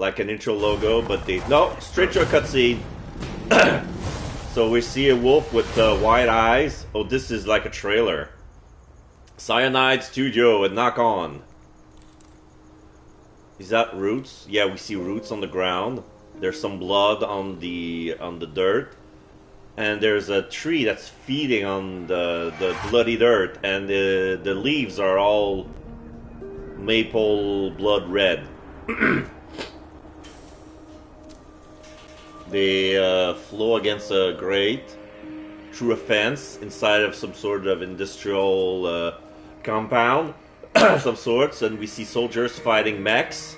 like an intro logo, but they no straight to a cutscene. So we see a wolf with white eyes. Oh, this is like a trailer. Cyanide Studio and Knock On. Is that roots? Yeah, we see roots on the ground. There's some blood on the dirt, and there's a tree that's feeding on the bloody dirt, and the leaves are all maple blood red. They flow against a grate through a fence inside of some sort of industrial compound of some sorts, and we see soldiers fighting mechs.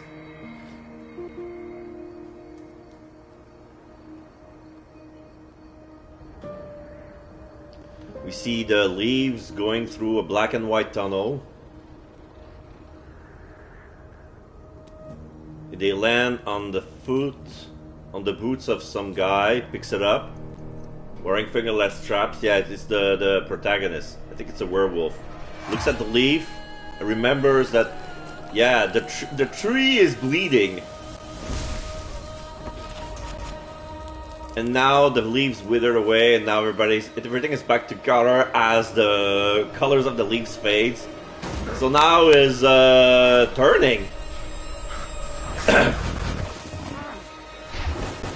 We see the leaves going through a black and white tunnel. They land on the boots of some guy, picks it up, wearing fingerless straps. Yeah, it's the protagonist. I think it's a werewolf. Looks at the leaf and remembers that, yeah, the tree is bleeding. And now the leaves withered away, and now everything is back to color as the colors of the leaves fades. So now is turning.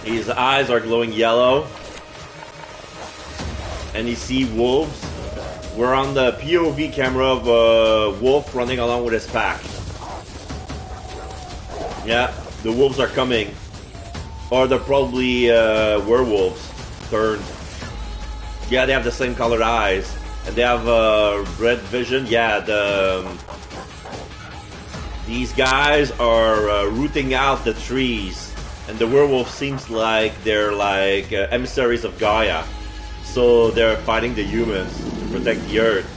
His eyes are glowing yellow, and you see wolves. We're on the POV camera of a wolf running along with his pack. Yeah, the wolves are coming. Or they're probably werewolves turned. Yeah, they have the same colored eyes. And they have red vision. Yeah, these guys are rooting out the trees. And the werewolf seems like they're like emissaries of Gaia. So they're fighting the humans to protect the earth.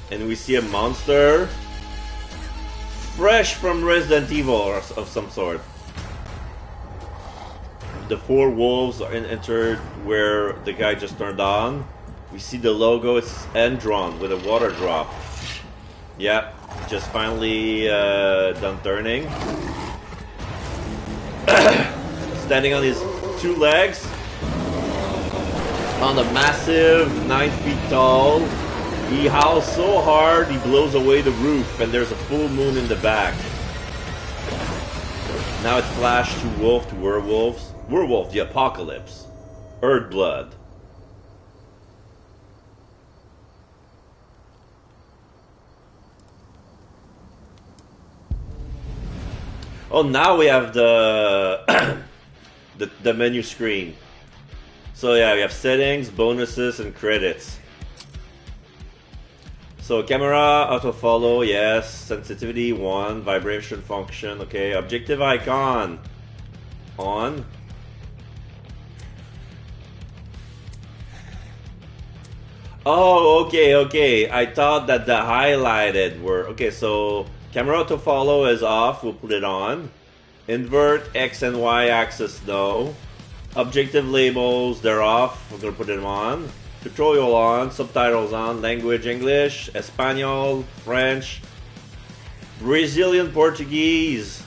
And we see a monster. Fresh from Resident Evil or of some sort. The 4 wolves are entered where the guy just turned on. We see the logo, it's end-drawn with a water drop. Yeah, just finally done turning. Standing on his 2 legs. On a massive 9 feet tall. He howls so hard he blows away the roof, and there's a full moon in the back. Now it flashed to wolf to werewolves. Werewolf, the apocalypse. EARTHBLOOD. Oh, now we have the the menu screen. So yeah, we have settings, bonuses, and credits. So camera, autofollow, yes. Sensitivity 1, vibration function, okay. Objective icon, on. Oh, okay. I thought that the highlighted were... Okay, so camera autofollow is off, we'll put it on. Invert X and Y axis, no. Objective labels, they're off, we're gonna put them on. Tutorial on, subtitles on, language English, Espanol, French, Brazilian Portuguese.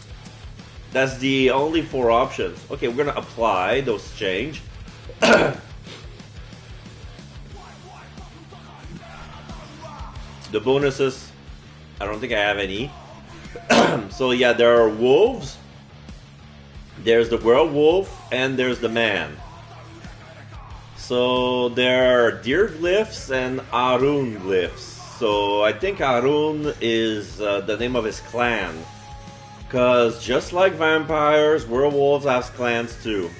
That's the only 4 options. Okay, we're gonna apply those change. The bonuses, I don't think I have any. So yeah, there are wolves. There's the werewolf and there's the man. So there are deer glyphs and Arun glyphs. So I think Arun is the name of his clan. Because just like vampires, werewolves have clans too.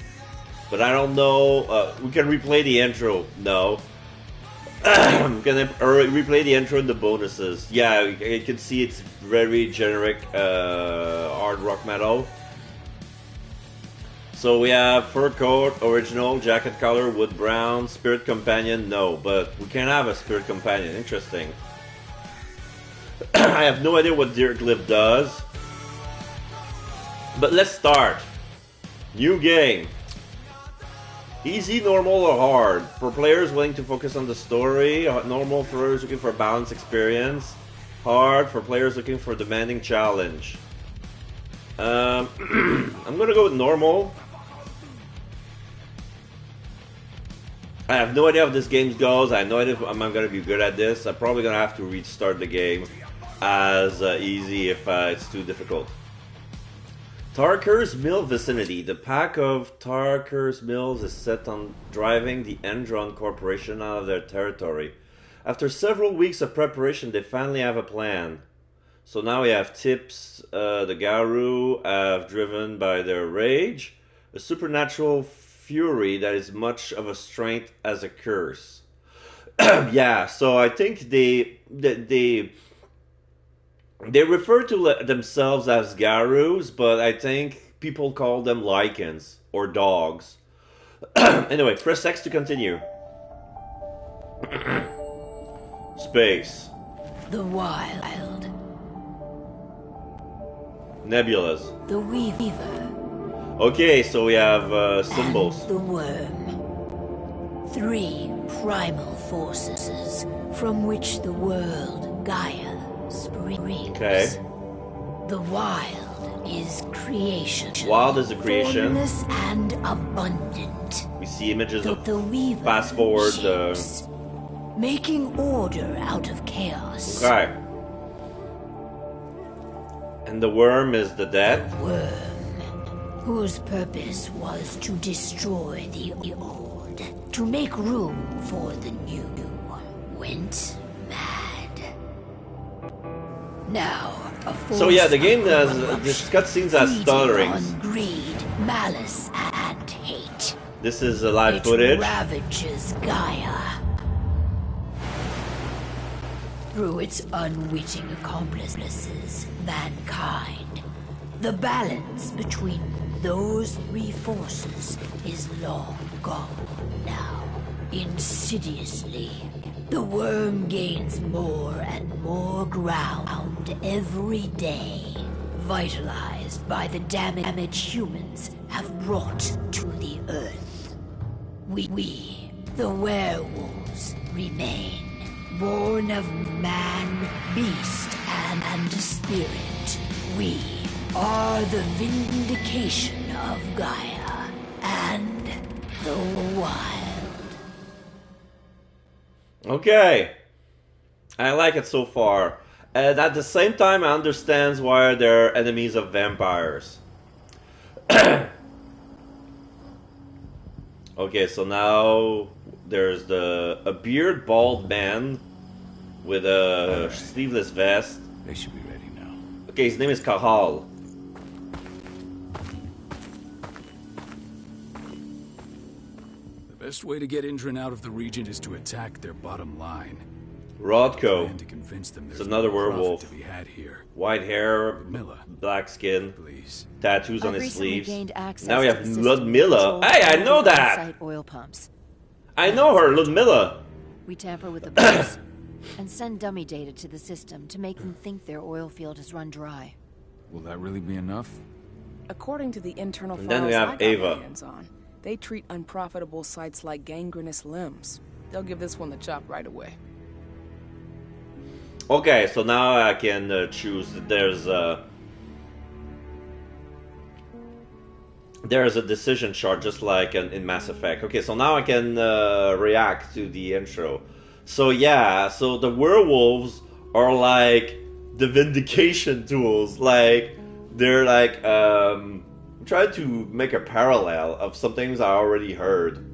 But I don't know. We can replay the intro. No. I'm gonna replay the intro and the bonuses. Yeah, you can see it's very generic hard rock metal. So we have fur coat, original, jacket color, wood brown, spirit companion, no. But we can have a spirit companion, interesting. I have no idea what deer glyph does. But let's start. New game. Easy, normal, or hard? For players willing to focus on the story. Normal for players looking for a balanced experience. Hard for players looking for a demanding challenge. I'm gonna go with normal. I have no idea how this game goes. I have no idea if I'm gonna be good at this. I'm probably gonna have to restart the game as easy if it's too difficult. Tarker's Mill vicinity. The pack of Tarker's Mills is set on driving the Endron Corporation out of their territory. After several weeks of preparation, they finally have a plan. So now we have tips. The Garou have driven by their rage, a supernatural fury that is much of a strength as a curse. Yeah, so I think they refer to themselves as Garous, but I think people call them Lycans or dogs. Anyway, press X to continue. Space. The wild. Nebulas. The weaver. Okay, so we have symbols. And the worm. 3 primal forces from which the world Gaia springs. Okay. The wild is creation. Wild is a creation. Formless and abundant. We see images of The weaver fast forward. shapes, making order out of chaos. Okay. And the worm is the dead. Worm, whose purpose was to destroy the old, to make room for the new, went mad. Now, a So yeah, the force game of has corruption, this cutscenes has feeding stutterings. on greed, malice, and hate. This is live It footage. ravages Gaia. Through its unwitting accomplices, mankind, the balance between those 3 forces is long gone now. Insidiously, the worm gains more and more ground every day, vitalized by the damage humans have brought to the earth. We, the werewolves, remain. Born of man, beast, and spirit, we are the vindication of Gaia and the wild. Okay. I like it so far. And at the same time, I understand why they're enemies of vampires. Okay, so now there's a beard bald man with a sleeveless vest. They should be ready now. Okay, his name is Kahal. The best way to get Indran out of the region is to attack their bottom line. Rodko. And to convince them there's It's another no profit werewolf. to be had here. White hair, Ludmilla, black skin, please. tattoos on I've his recently sleeves. gained access Now we to have the system to Ludmilla. control Hey, I all know the that! on-site oil pumps. I know her, Ludmilla. We tamper with the pumps and send dummy data to the system to make them think their oil field has run dry. Will that really be enough? According to the internal And files then we have I got Ava. my hands on, they treat unprofitable sites like gangrenous limbs. They'll give this one the chop right away. Okay, so now I can choose. There's a decision chart, just like in Mass Effect. Okay, so now I can react to the intro. So yeah, so the werewolves are like the vindication tools. Like they're like trying to make a parallel of some things I already heard.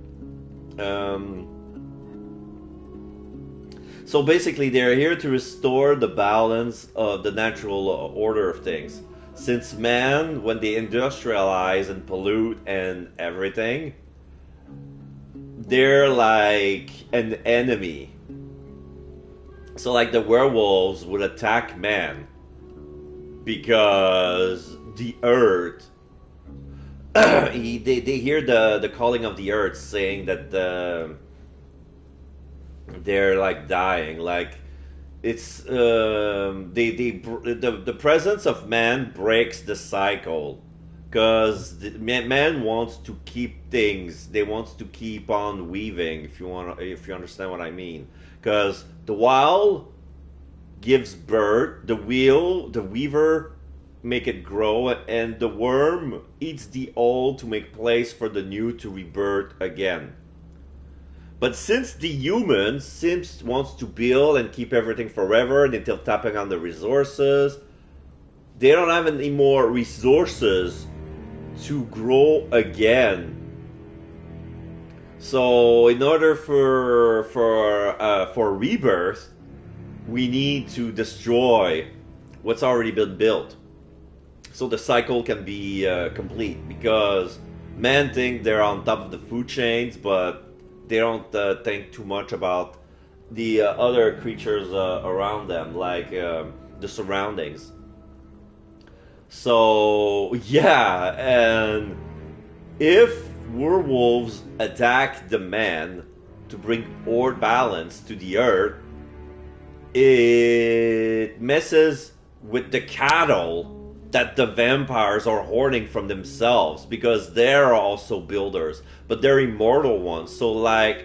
So basically, they're here to restore the balance of the natural order of things. Since man, when they industrialize and pollute and everything, they're like an enemy. So like the werewolves would attack man because the earth, they hear the calling of the earth saying that they're like dying, like it's the presence of man breaks the cycle, because man wants to keep things, they want to keep on weaving, if you understand what I mean, because the wild gives birth, the weaver make it grow, and the worm eats the old to make place for the new to rebirth again. But since the humans wants to build and keep everything forever until tapping on the resources, they don't have any more resources to grow again. So in order for rebirth, we need to destroy what's already been built, so the cycle can be complete. Because men think they're on top of the food chains, but they don't think too much about the other creatures around them, like the surroundings. So yeah, and if werewolves attack the man to bring order balance to the earth, it messes with the cattle that the vampires are hoarding from themselves, because they're also builders, but they're immortal ones. So like,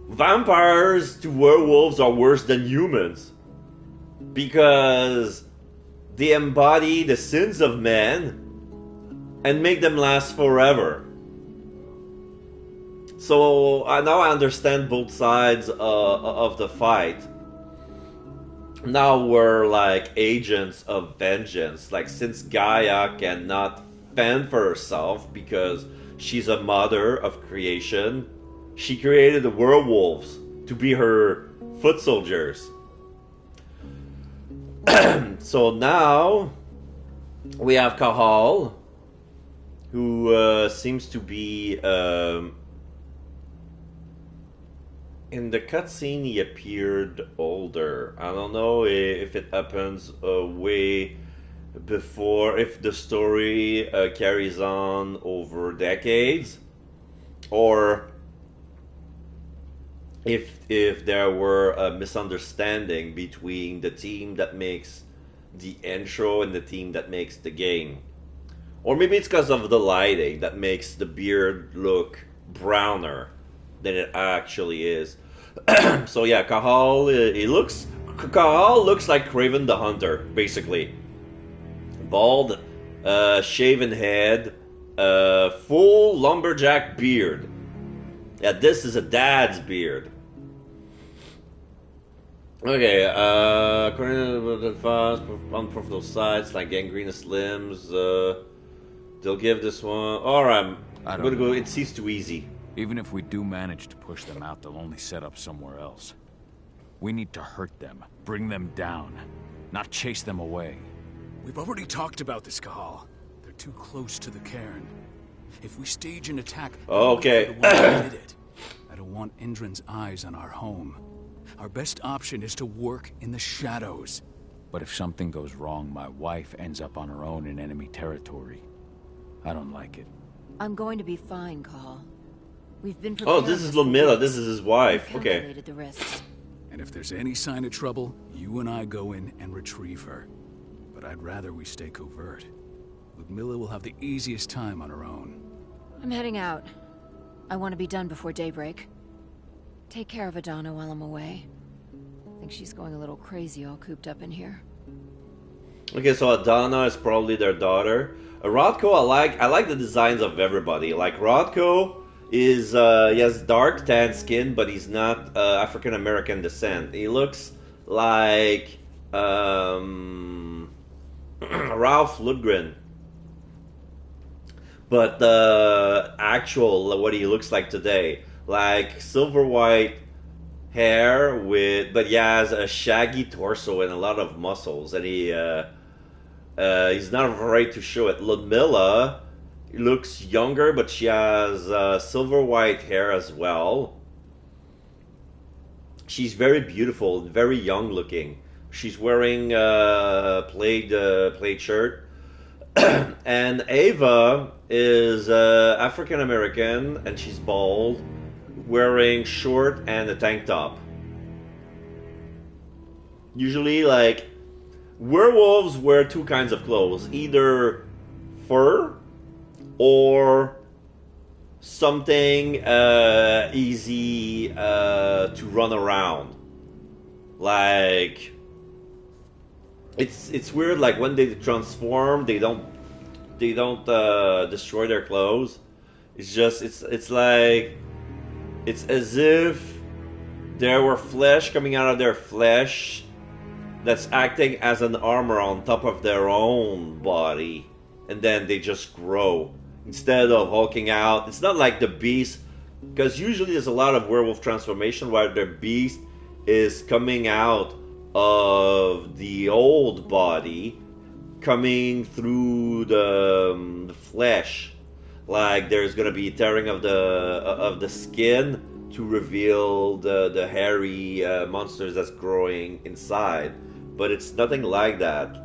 vampires to werewolves are worse than humans, because they embody the sins of men and make them last forever. So now I understand both sides of the fight. Now we're like agents of vengeance. Like, since Gaia cannot fend for herself because she's a mother of creation, she created the werewolves to be her foot soldiers. So now we have Kahal, who seems to be in the cutscene. He appeared older. I don't know if it happens way before, if the story carries on over decades, or if there were a misunderstanding between the team that makes the intro and the team that makes the game. Or maybe it's because of the lighting that makes the beard look browner than it actually is. So yeah, Kahal looks like Craven the Hunter, basically. Bald, shaven head, full lumberjack beard. Yeah, this is a dad's beard. Okay, according to the fast, unprofitable sites like Gangrenous Limbs, they'll give this one. Alright, I'm gonna go. It seems too easy. Even if we do manage to push them out, they'll only set up somewhere else. We need to hurt them, bring them down, not chase them away. We've already talked about this, Kahal. They're too close to the cairn. If we stage an attack, okay. I don't want Indran's eyes on our home. Our best option is to work in the shadows. But if something goes wrong, my wife ends up on her own in enemy territory. I don't like it. I'm going to be fine, Kahal. We've been Oh, this is Ludmilla. This is his wife. Okay. The risks. And if there's any sign of trouble, you and I go in and retrieve her. But I'd rather we stay covert. Ludmilla will have the easiest time on her own. I'm heading out. I want to be done before daybreak. Take care of Adana while I'm away. I think she's going a little crazy all cooped up in here. Okay, so Adana is probably their daughter. Rodko, I like the designs of everybody. Like, Rodko is he has dark tan skin, but he's not African American descent. He looks like Ralph Lundgren, but the actual what he looks like today, like silver white hair but he has a shaggy torso and a lot of muscles, and he's not afraid to show it. Ludmilla looks younger, but she has silver white hair as well. She's very beautiful, very young looking. She's wearing a plaid shirt. And Ava is African American, and she's bald, wearing short and a tank top. Usually, like, werewolves wear two kinds of clothes, either fur or something easy to run around, like it's weird. Like when they transform, they don't destroy their clothes. It's just it's like it's as if there were flesh coming out of their flesh that's acting as an armor on top of their own body, and then they just grow instead of hulking out. It's not like the beast, because usually there's a lot of werewolf transformation where the beast is coming out of the old body, coming through the flesh. Like there's gonna be tearing of the skin to reveal the hairy monsters that's growing inside. But it's nothing like that.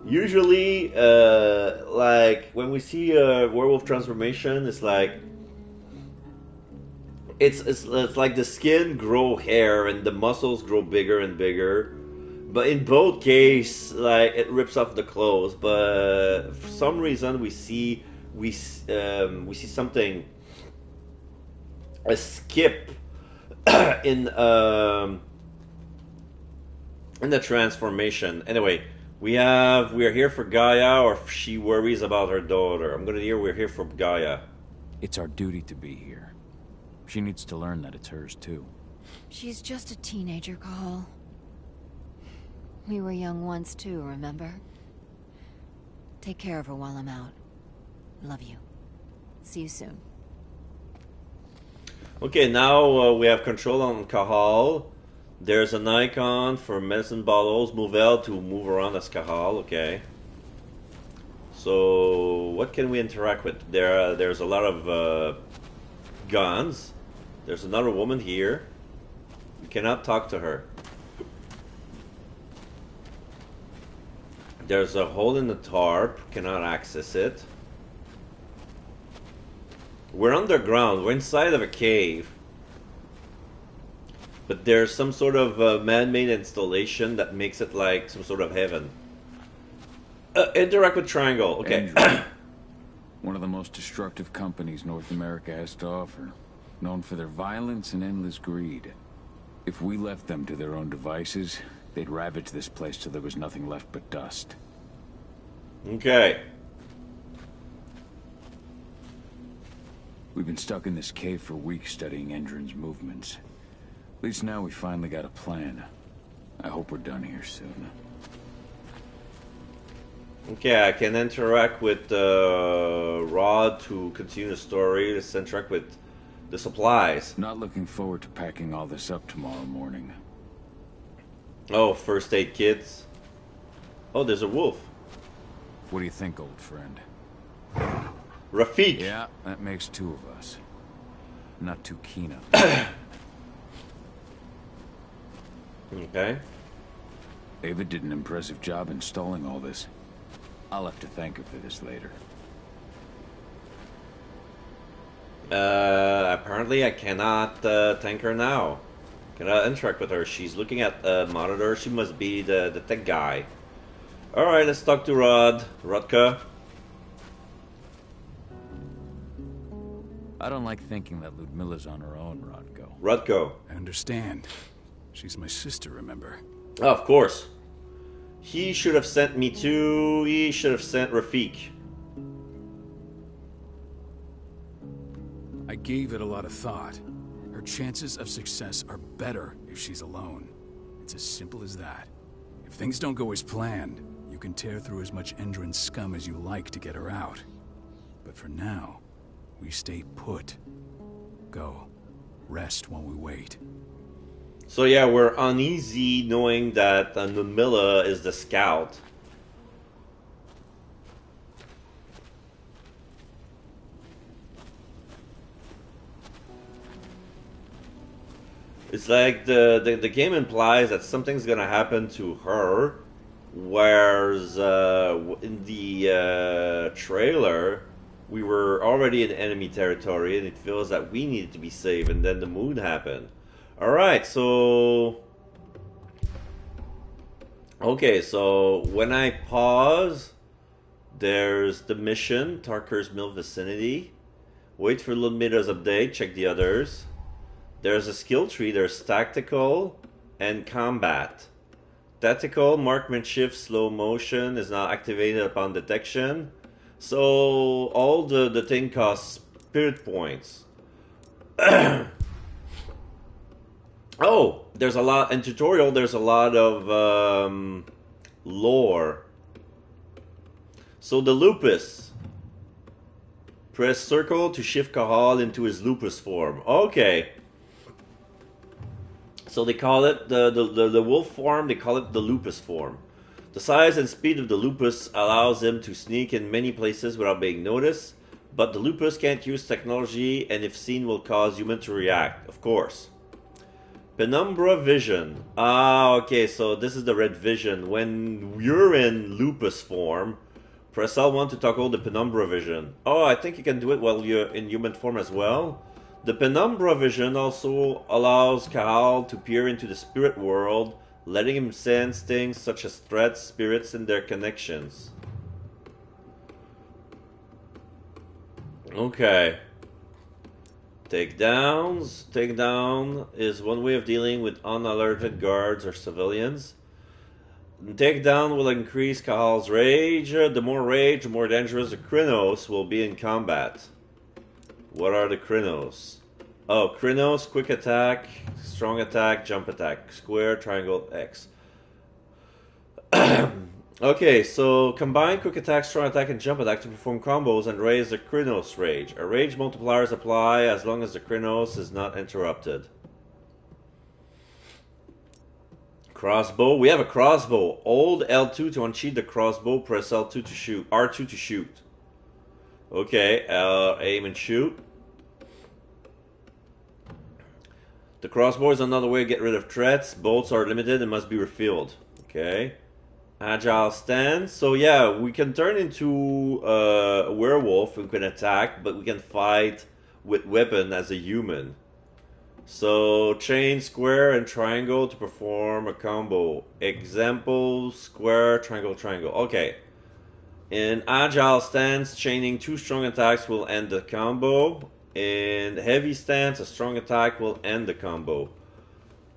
Usually, like when we see a werewolf transformation, it's like it's like the skin grow hair and the muscles grow bigger and bigger. But in both cases, like it rips off the clothes. But for some reason, we see something, a skip in the transformation. Anyway, we are here for Gaia, or if she worries about her daughter. I'm gonna hear we're here for Gaia. It's our duty to be here. She needs to learn that it's hers too. She's just a teenager, Cahal. We were young once too, remember? Take care of her while I'm out. Love you. See you soon. Okay, now we have control on Cahal. There's an icon for medicine bottles. Move L to move around as Cahal. Okay. So what can we interact with? There's a lot of guns. There's another woman here. We cannot talk to her. There's a hole in the tarp. Cannot access it. We're underground. We're inside of a cave. But there's some sort of man-made installation that makes it like some sort of heaven. Interact with Triangle. Okay. One of the most destructive companies North America has to offer. Known for their violence and endless greed. If we left them to their own devices, they'd ravage this place till there was nothing left but dust. Okay. We've been stuck in this cave for weeks studying Endron's movements. At least now we finally got a plan. I hope we're done here soon. Okay, I can interact with Rod to continue the story. Let's interact with the supplies. Not looking forward to packing all this up tomorrow morning. Oh, first aid kits. Oh, there's a wolf. What do you think, old friend? Rafik. Yeah, that makes two of us. Not too keen on. Okay. Ava did an impressive job installing all this. I'll have to thank her for this later. Apparently I cannot thank her now. Cannot interact with her. She's looking at the monitor. She must be the tech guy. Alright, let's talk to Rod. Rodka. I don't like thinking that Ludmilla's on her own, Rodko. Rodko. I understand. She's my sister, remember? Oh, of course. He should have sent me too. He should have sent Rafik. I gave it a lot of thought. Her chances of success are better if she's alone. It's as simple as that. If things don't go as planned, you can tear through as much Endron scum as you like to get her out. But for now, we stay put. Go. Rest while we wait. So yeah, we're uneasy knowing that Ludmilla is the scout. It's like the game implies that something's gonna happen to her, whereas in the trailer we were already in enemy territory and it feels that we needed to be safe, and then the moon happened. Alright, so... Okay, so when I pause, there's the mission, Tarker's Mill vicinity. Wait for Ludmilla's update, check the others. There's a skill tree, there's tactical and combat. Tactical marksmanship slow motion is not activated upon detection. So all the thing costs spirit points. Oh, there's a lot in tutorial. There's a lot of lore. So the lupus. Press circle to shift Kahal into his lupus form. Okay. So they call it the wolf form. They call it the lupus form. The size and speed of the lupus allows him to sneak in many places without being noticed. But the lupus can't use technology, and if seen, will cause humans to react. Of course. Penumbra vision. Ah, okay. So this is the red vision. When you're in lupus form, press L1 to toggle the penumbra vision. Oh, I think you can do it while you're in human form as well. The penumbra vision also allows Kahal to peer into the spirit world, letting him sense things such as threats, spirits, and their connections. Okay. Takedowns. Takedown is one way of dealing with unalerted guards or civilians. Takedown will increase Kahal's rage. The more rage, the more dangerous the Krynos will be in combat. What are the Krynos? Oh, Krynos, quick attack, strong attack, jump attack, square, triangle, X. Okay, so combine quick attack, strong attack, and jump attack to perform combos and raise the Krynos rage. A rage multipliers apply as long as the Krynos is not interrupted. Crossbow. We have a crossbow. Hold L2 to unsheath the crossbow. Press L2 to shoot. R2 to shoot. Okay, aim and shoot. The crossbow is another way to get rid of threats. Bolts are limited and must be refilled. Okay. Agile stance. So yeah, we can turn into a werewolf. We can attack, but we can fight with weapon as a human. So chain, square, and triangle to perform a combo. Example, square, triangle, triangle. Okay. In agile stance, chaining 2 strong attacks will end the combo. In heavy stance, a strong attack will end the combo.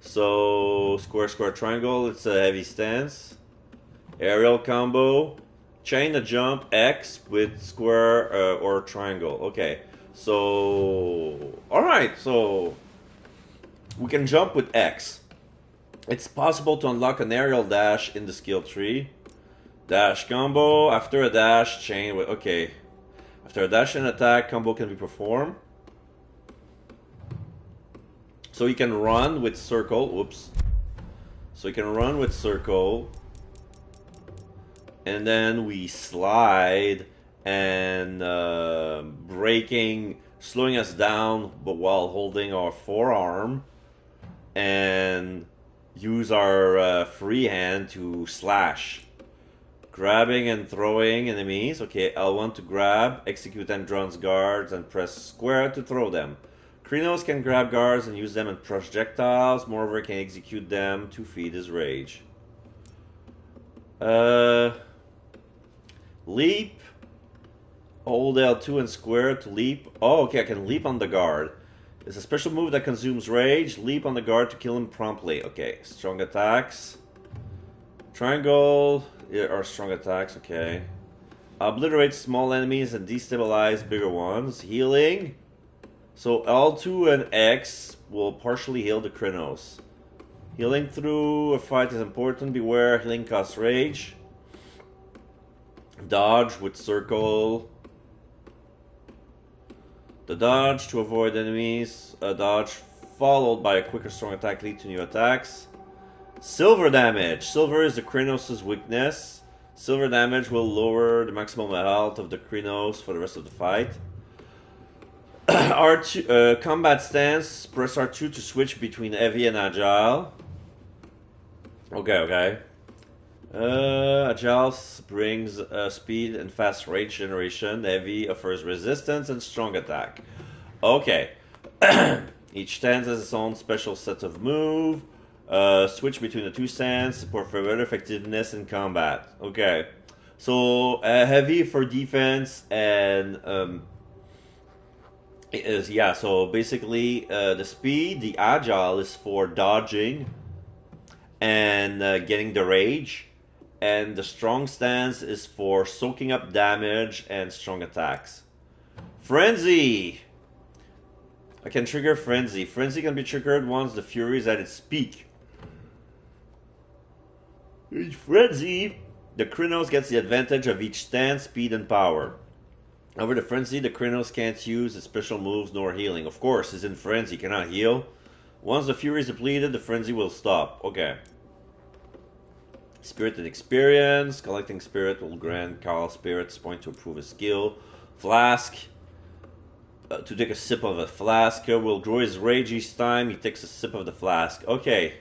So square, square, triangle, it's a heavy stance. Aerial combo, chain a jump X with square or triangle. Okay, so alright, so we can jump with X. It's possible to unlock an aerial dash in the skill tree. Dash combo, after a dash, chain with, okay. After a dash and attack, combo can be performed. So you can run with circle, whoops. So you can run with circle. And then we slide and breaking, slowing us down, but while holding our forearm. And use our free hand to slash. Grabbing and throwing enemies. Okay, L1 to grab, execute Endron's guards, and press square to throw them. Krynos can grab guards and use them in projectiles. Moreover, can execute them to feed his rage. Leap. Hold L2 and square to leap. Oh, okay, I can leap on the guard. It's a special move that consumes rage. Leap on the guard to kill him promptly. Okay, strong attacks. Triangle are strong attacks, okay. Obliterate small enemies and destabilize bigger ones. Healing. So L2 and X will partially heal the Krynos. Healing through a fight is important. Beware, healing costs rage. Dodge with circle. The dodge to avoid enemies. A dodge followed by a quicker strong attack lead to new attacks. Silver damage. Silver is the Krynos' weakness. Silver damage will lower the maximum health of the Krynos for the rest of the fight. R2, combat stance. Press R2 to switch between heavy and agile. Okay. Agile brings speed and fast rage generation. Heavy offers resistance and strong attack. Okay. Each stance has its own special set of move. Switch between the two stands for further effectiveness in combat. Okay. So heavy for defense and so basically the speed, the agile is for dodging, and getting the rage. And the strong stance is for soaking up damage and strong attacks. Frenzy! I can trigger Frenzy. Frenzy can be triggered once the Fury is at its peak. In Frenzy, the Krynos gets the advantage of each stance, speed, and power. Over the Frenzy, the Krynos can't use its special moves nor healing. Of course, he's in Frenzy, cannot heal. Once the Fury is depleted, the Frenzy will stop. Okay. Spirit and Experience. Collecting Spirit will grant Carl Spirits point to improve his skill. Flask. To take a sip of a flask. Will grow his rage each time he takes a sip of the flask. Okay.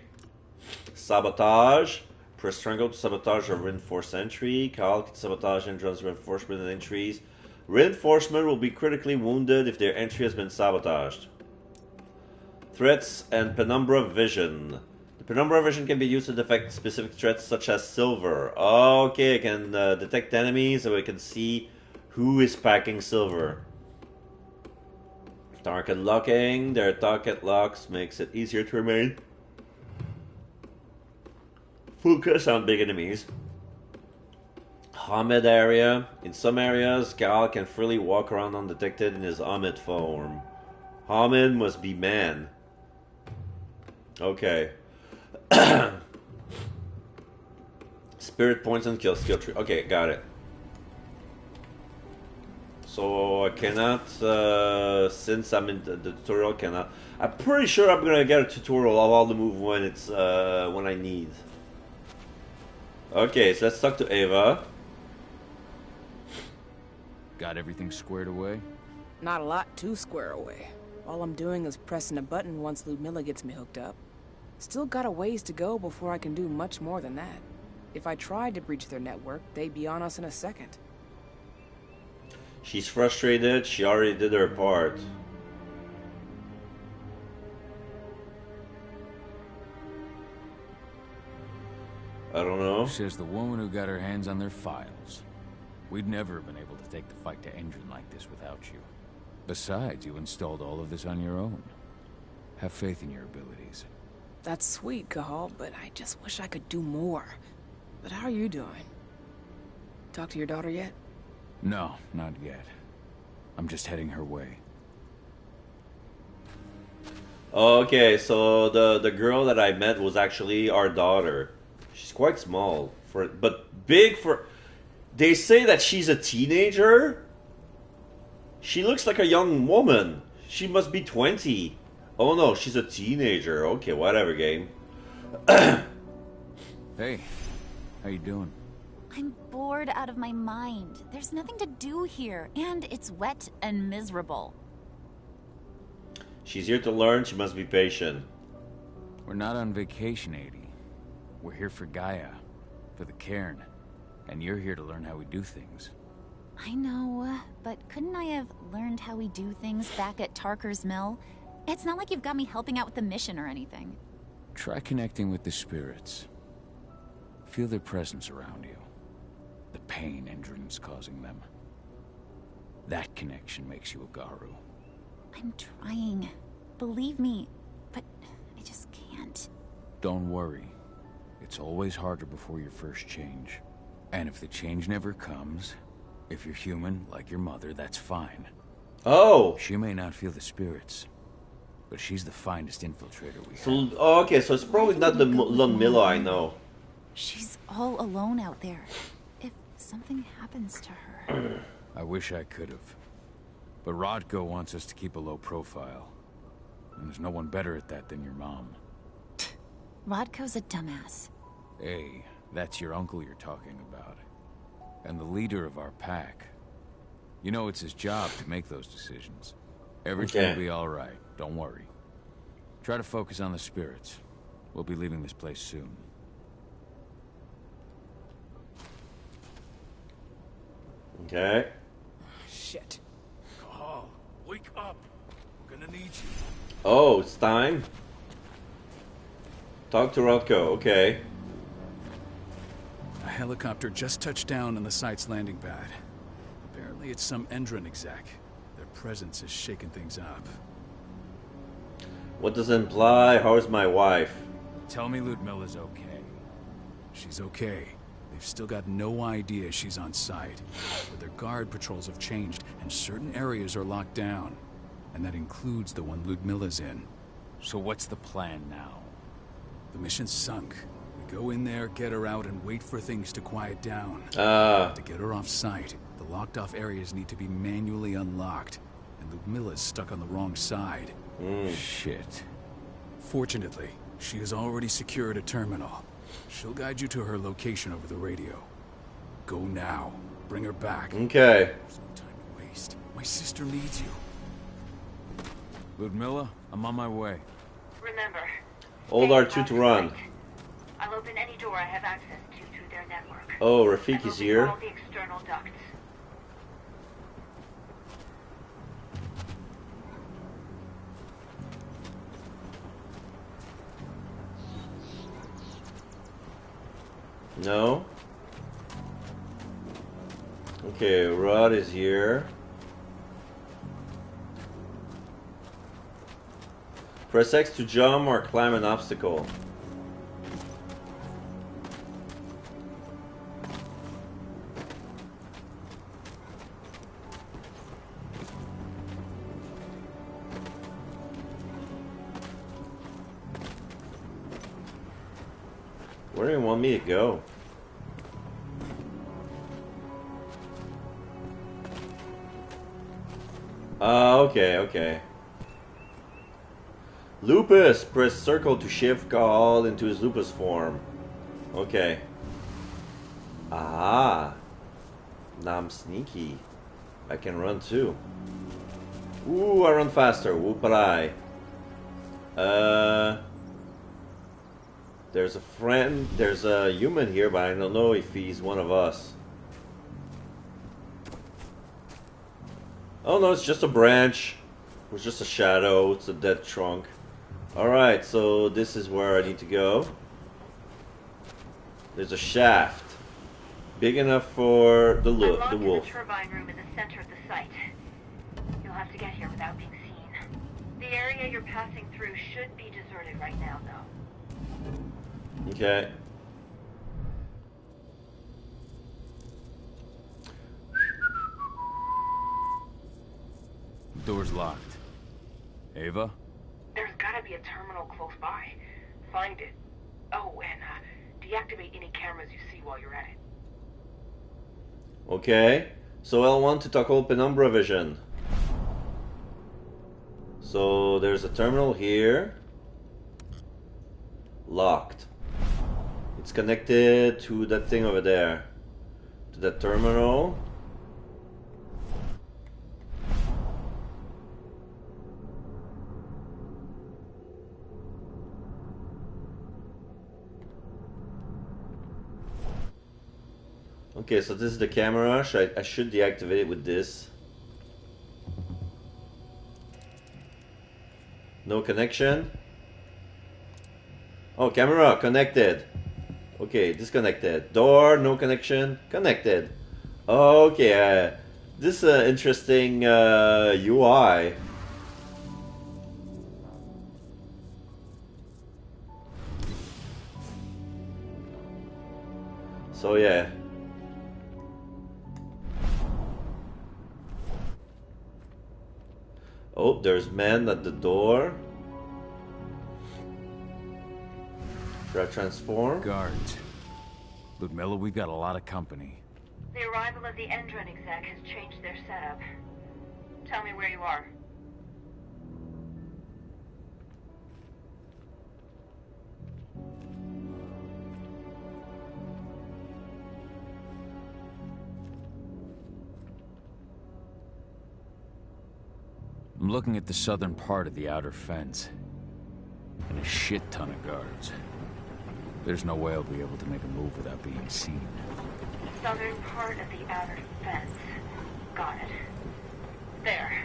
Sabotage. Press Strangle to sabotage or reinforce entry. Carl can sabotage Endron's reinforcement and entries. Reinforcement will be critically wounded if their entry has been sabotaged. Threats and Penumbra Vision. The Penumbra Vision can be used to detect specific threats such as silver. Okay, I can detect enemies so I can see who is packing silver. Target locking. Their target locks makes it easier to remain focus on big enemies. Hamid area. In some areas, Carl can freely walk around undetected in his Hamid form. Hamid must be man. Okay. Spirit points and kill skill tree. Okay, got it. So I cannot, since I'm in the tutorial, cannot. I'm pretty sure I'm gonna get a tutorial of all the moves when it's when I need. Okay, so let's talk to Ava. Got everything squared away? Not a lot to square away. All I'm doing is pressing a button once Ludmilla gets me hooked up. Still got a ways to go before I can do much more than that. If I tried to breach their network, they'd be on us in a second. She's frustrated. She already did her part. I don't know. Says the woman who got her hands on their files. We'd never have been able to take the fight to Endron like this without you. Besides, you installed all of this on your own. Have faith in your abilities. That's sweet, Cahal, but I just wish I could do more. But how are you doing? Talk to your daughter yet? No, not yet. I'm just heading her way. Okay, so the girl that I met was actually our daughter. She's quite small, but big for... They say that she's a teenager? She looks like a young woman. She must be 20. Oh no, she's a teenager. Okay, whatever, game. Hey, how you doing? I'm bored out of my mind. There's nothing to do here, and it's wet and miserable. She's here to learn. She must be patient. We're not on vacation, Adie. We're here for Gaia, for the cairn. And you're here to learn how we do things. I know, but couldn't I have learned how we do things back at Tarker's Mill? It's not like you've got me helping out with the mission or anything. Try connecting with the spirits. Feel their presence around you. The pain Endron's causing them. That connection makes you a Garu. I'm trying. Believe me, but I just can't. Don't worry. It's always harder before your first change. And if the change never comes, if you're human, like your mother, that's fine. Oh! She may not feel the spirits, but she's the finest infiltrator we have. So, oh, okay, so it's probably not the Ludmilla I know. She's all alone out there. If something happens to her... I wish I could have. But Rodko wants us to keep a low profile. And there's no one better at that than your mom. Rodko's a dumbass. Hey, that's your uncle you're talking about. And the leader of our pack. You know it's his job to make those decisions. Everything will be alright, don't worry. Try to focus on the spirits. We'll be leaving this place soon. Okay. Shit. Cahal, wake up. We're gonna need you. Oh, it's time. Talk to Rodko, okay. A helicopter just touched down on the site's landing pad. Apparently it's some Endron exec. Their presence is shaking things up. What does it imply? How's my wife? Tell me Ludmilla's okay. She's okay. They've still got no idea she's on site. But their guard patrols have changed, and certain areas are locked down. And that includes the one Ludmilla's in. So what's the plan now? The mission's sunk. We go in there, get her out, and wait for things to quiet down. To get her off site, the locked-off areas need to be manually unlocked. And Ludmilla's stuck on the wrong side. Shit. Fortunately, she has already secured a terminal. She'll guide you to her location over the radio. Go now. Bring her back. Okay. There's no time to waste. My sister needs you. Ludmilla, I'm on my way. Remember, Hold R2 to run. I'll open any door I have access to through their network. Oh, Rafik is here. All the external ducts. No. Okay, Rod is here. Press X to jump or climb an obstacle. Where do you want me to go? Okay, okay. Lupus! Press circle to shift Call into his Lupus form. Okay. Ah. Now I'm sneaky. I can run too. Ooh, I run faster. Whoop-a-lie. There's a friend, there's a human here, but I don't know if he's one of us. Oh no, it's just a branch. It's just a shadow. It's a dead trunk. Alright, so this is where I need to go. There's a shaft. Big enough for the wolf. The turbine room in the center of the site. You'll have to get here without being seen. The area you're passing through should be deserted right now, though. Okay. Door's locked. Ava? There's gotta be a terminal close by. Find it. Oh, and deactivate any cameras you see while you're at it. Okay. So L1 to toggle penumbra vision. So there's a terminal here. Locked. It's connected to that thing over there. To that terminal. Okay, so this is the camera. I should deactivate it with this. No connection. Oh, camera connected. Okay, disconnected. Door, no connection. Connected. Okay, this interesting UI. So yeah. Oh, there's men at the door. Should I transform? Guards. Ludmilla, we've got a lot of company. The arrival of the Endron exec has changed their setup. Tell me where you are. I'm looking at the southern part of the outer fence. And a shit ton of guards. There's no way I'll be able to make a move without being seen. Southern part of the outer fence. Got it. There.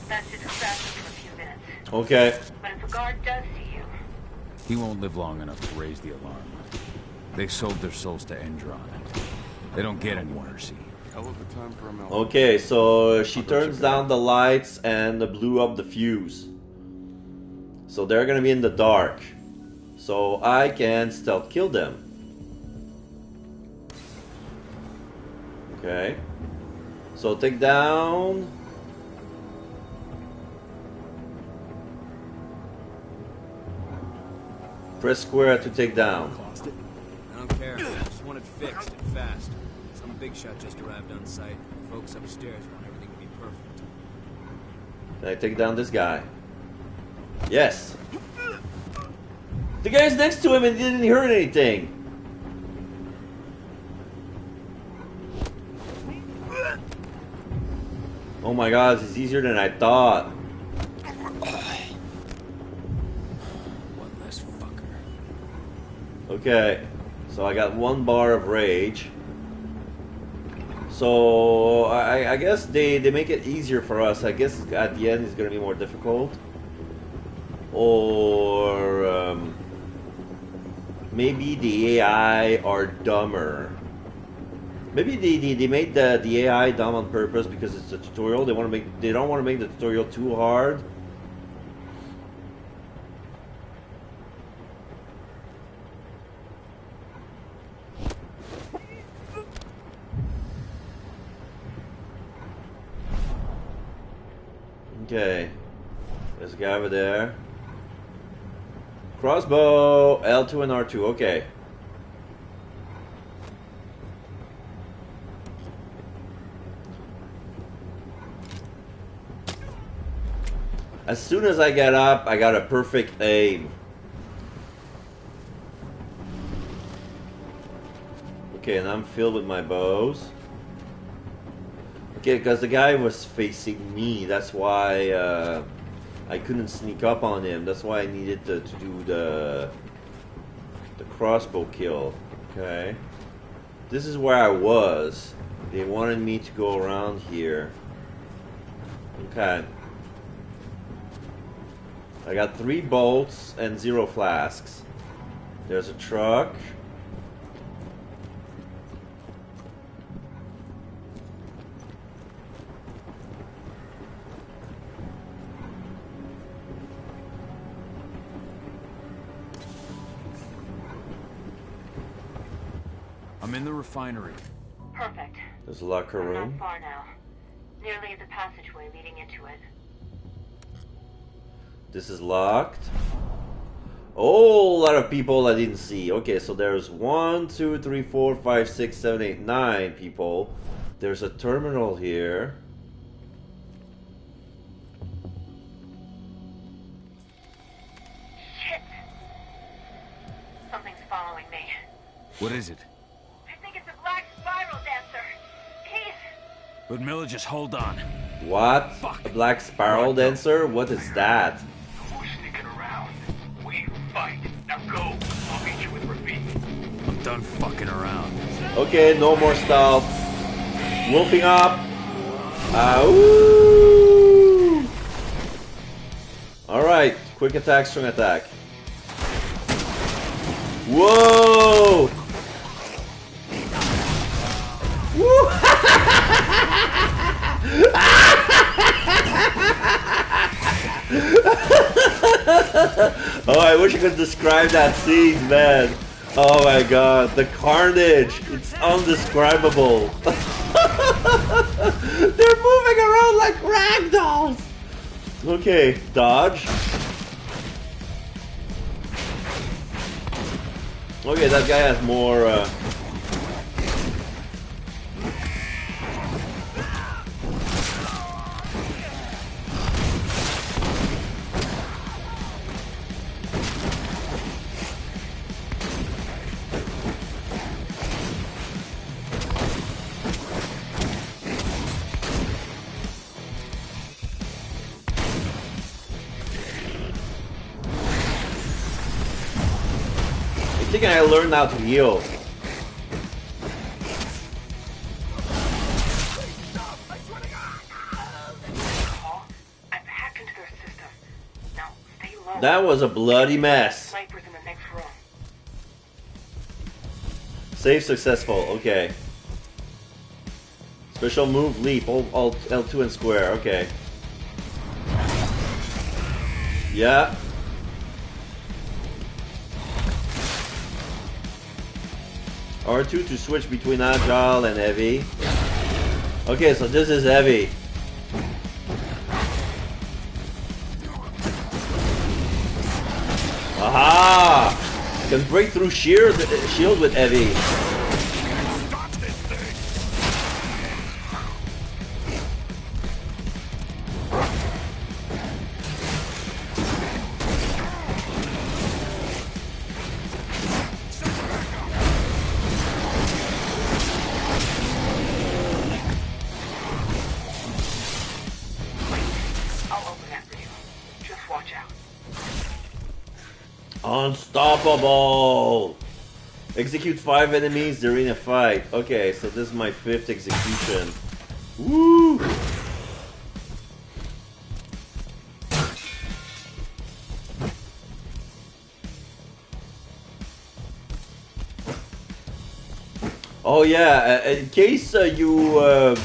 That should distract them for a few minutes. Okay. But if a guard does see you... He won't live long enough to raise the alarm. They sold their souls to Endron. They don't get any mercy. Hell of a time for a melon. Okay, so she turns down the lights and blew up the fuse. So they're gonna be in the dark. so I can stealth kill them. Okay. So take down. Press square to take down. I don't care. I just want it fixed and fast. Some big shot just arrived on site. Folks upstairs want everything to be perfect. Can I take down this guy? Yes. The guy's next to him and didn't hurt anything. Oh my god, this is easier than I thought. One less fucker. Okay, so I got 1 bar of rage. So I guess they make it easier for us. I guess at the end it's gonna be more difficult. Or maybe the AI are dumber. Maybe they made the AI dumb on purpose because it's a tutorial. They don't want to make the tutorial too hard. Okay, there's a guy over there. Crossbow, L2 and R2, okay. As soon as I get up, I got a perfect aim. Okay, and I'm filled with my bows. Okay, because the guy was facing me, that's why I couldn't sneak up on him. That's why I needed to do the crossbow kill. Okay. This is where I was. They wanted me to go around here. Okay. I got 3 bolts and 0 flasks. There's a truck. I'm in the refinery. Perfect. There's a locker We're room. not far now. Nearly at the passageway leading into it. This is locked. Oh, a lot of people I didn't see. Okay, so there's 1, 2, 3, 4, 5, 6, 7, 8, 9 people. There's a terminal here. Shit! Something's following me. What is it? I think it's a black spiral dancer. He's... Ludmilla, just hold on. What? Fuck. A black spiral dancer? What is that? Who's sneaking around? We fight. Now go. I'll meet you with Rafik. I'm done fucking around. Okay, no more stealth. Wolfing up. Ooh. Alright, quick attack, strong attack. Whoa! Woo! Oh, I wish I could describe that scene, man. Oh my god, the carnage. It's undescribable. They're moving around like ragdolls. Okay, dodge. Okay, that guy has more I think I learned how to heal. I've hacked into their system. Now, stay low. That was a bloody mess. Snipers in the next room. Save successful, okay. Special move, leap, alt L2 and square, okay. R2 to switch between agile and heavy. Okay, so this is heavy. Aha! Can break through shield with heavy. Unstoppable! Execute 5 enemies during a fight. Okay, so this is my 5th execution. Woo! Oh yeah, in case you're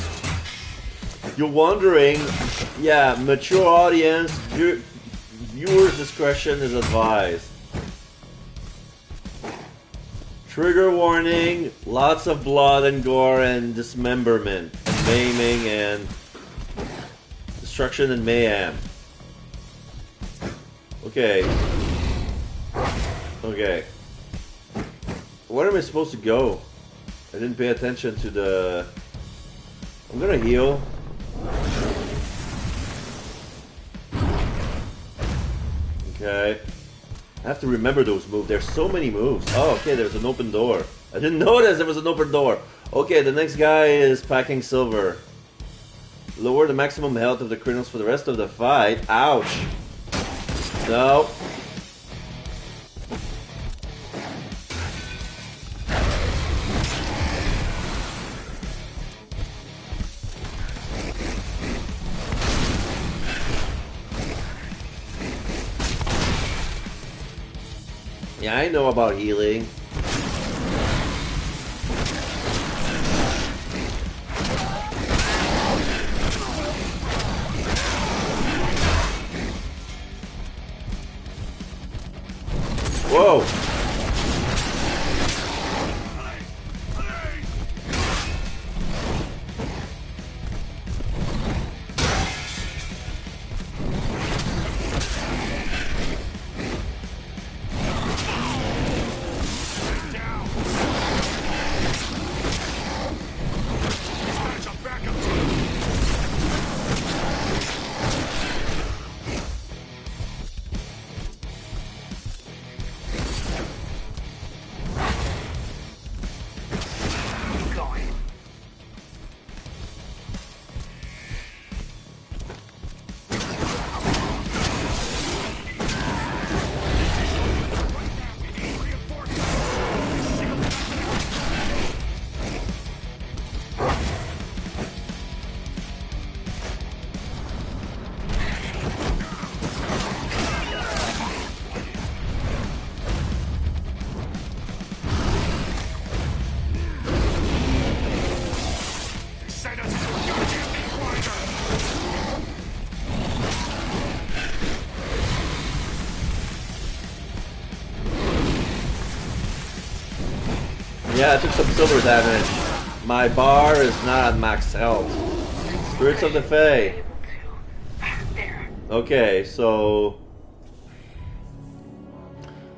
wondering, yeah, mature audience, viewer's discretion is advised. Trigger warning, lots of blood and gore and dismemberment, and maiming and destruction and mayhem. Okay. Okay. Where am I supposed to go? I didn't pay attention to the... I'm gonna heal. Okay. I have to remember those moves. There's so many moves. Oh, okay, there's an open door. I didn't notice there was an open door. Okay, the next guy is packing silver. Lower the maximum health of the criminals for the rest of the fight. Ouch. No. Yeah, I know about healing. Whoa! Yeah, I took some silver damage. My bar is not at max health. Spirits of the Fae. Okay, so...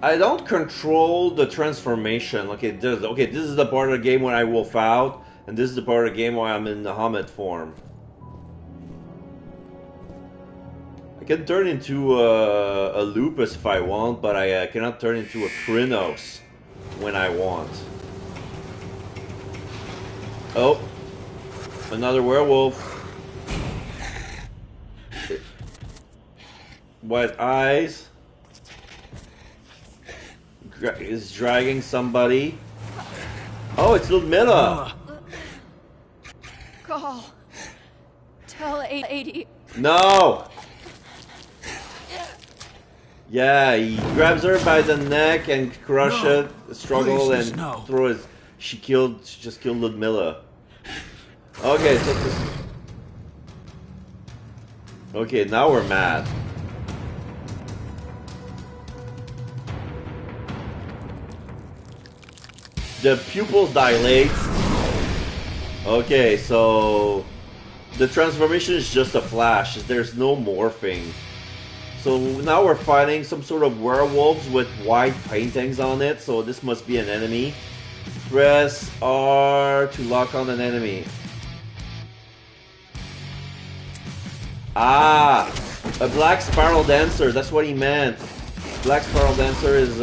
I don't control the transformation. Okay, this is the part of the game when I wolf out, and this is the part of the game where I'm in the Hamid form. I can turn into a Lupus if I want, but I cannot turn into a Krynos when I want. Oh, another werewolf. White eyes. Is dragging somebody. Oh, it's Ludmilla. Call. Tell 80. No. Yeah, he grabs her by the neck and crush it, struggle, please, and no. throw his. She just killed Ludmilla. Okay, so this. Okay, now we're mad. the pupils dilate. Okay, so the transformation is just a flash. There's no morphing. So now we're fighting some sort of werewolves with white paintings on it. So this must be an enemy. Press R to lock on an enemy. Ah, a black spiral dancer. That's what he meant. Black spiral dancer is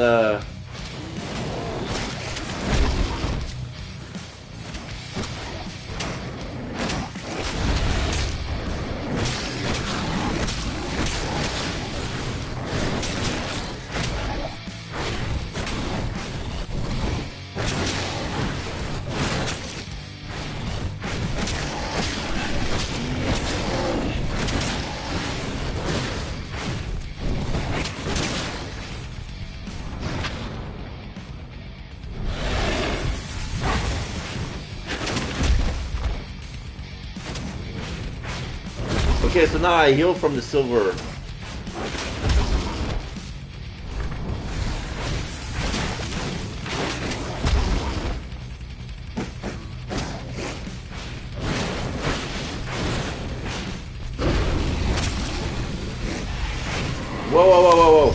okay, so now I heal from the silver. Whoa, whoa, whoa, whoa, whoa.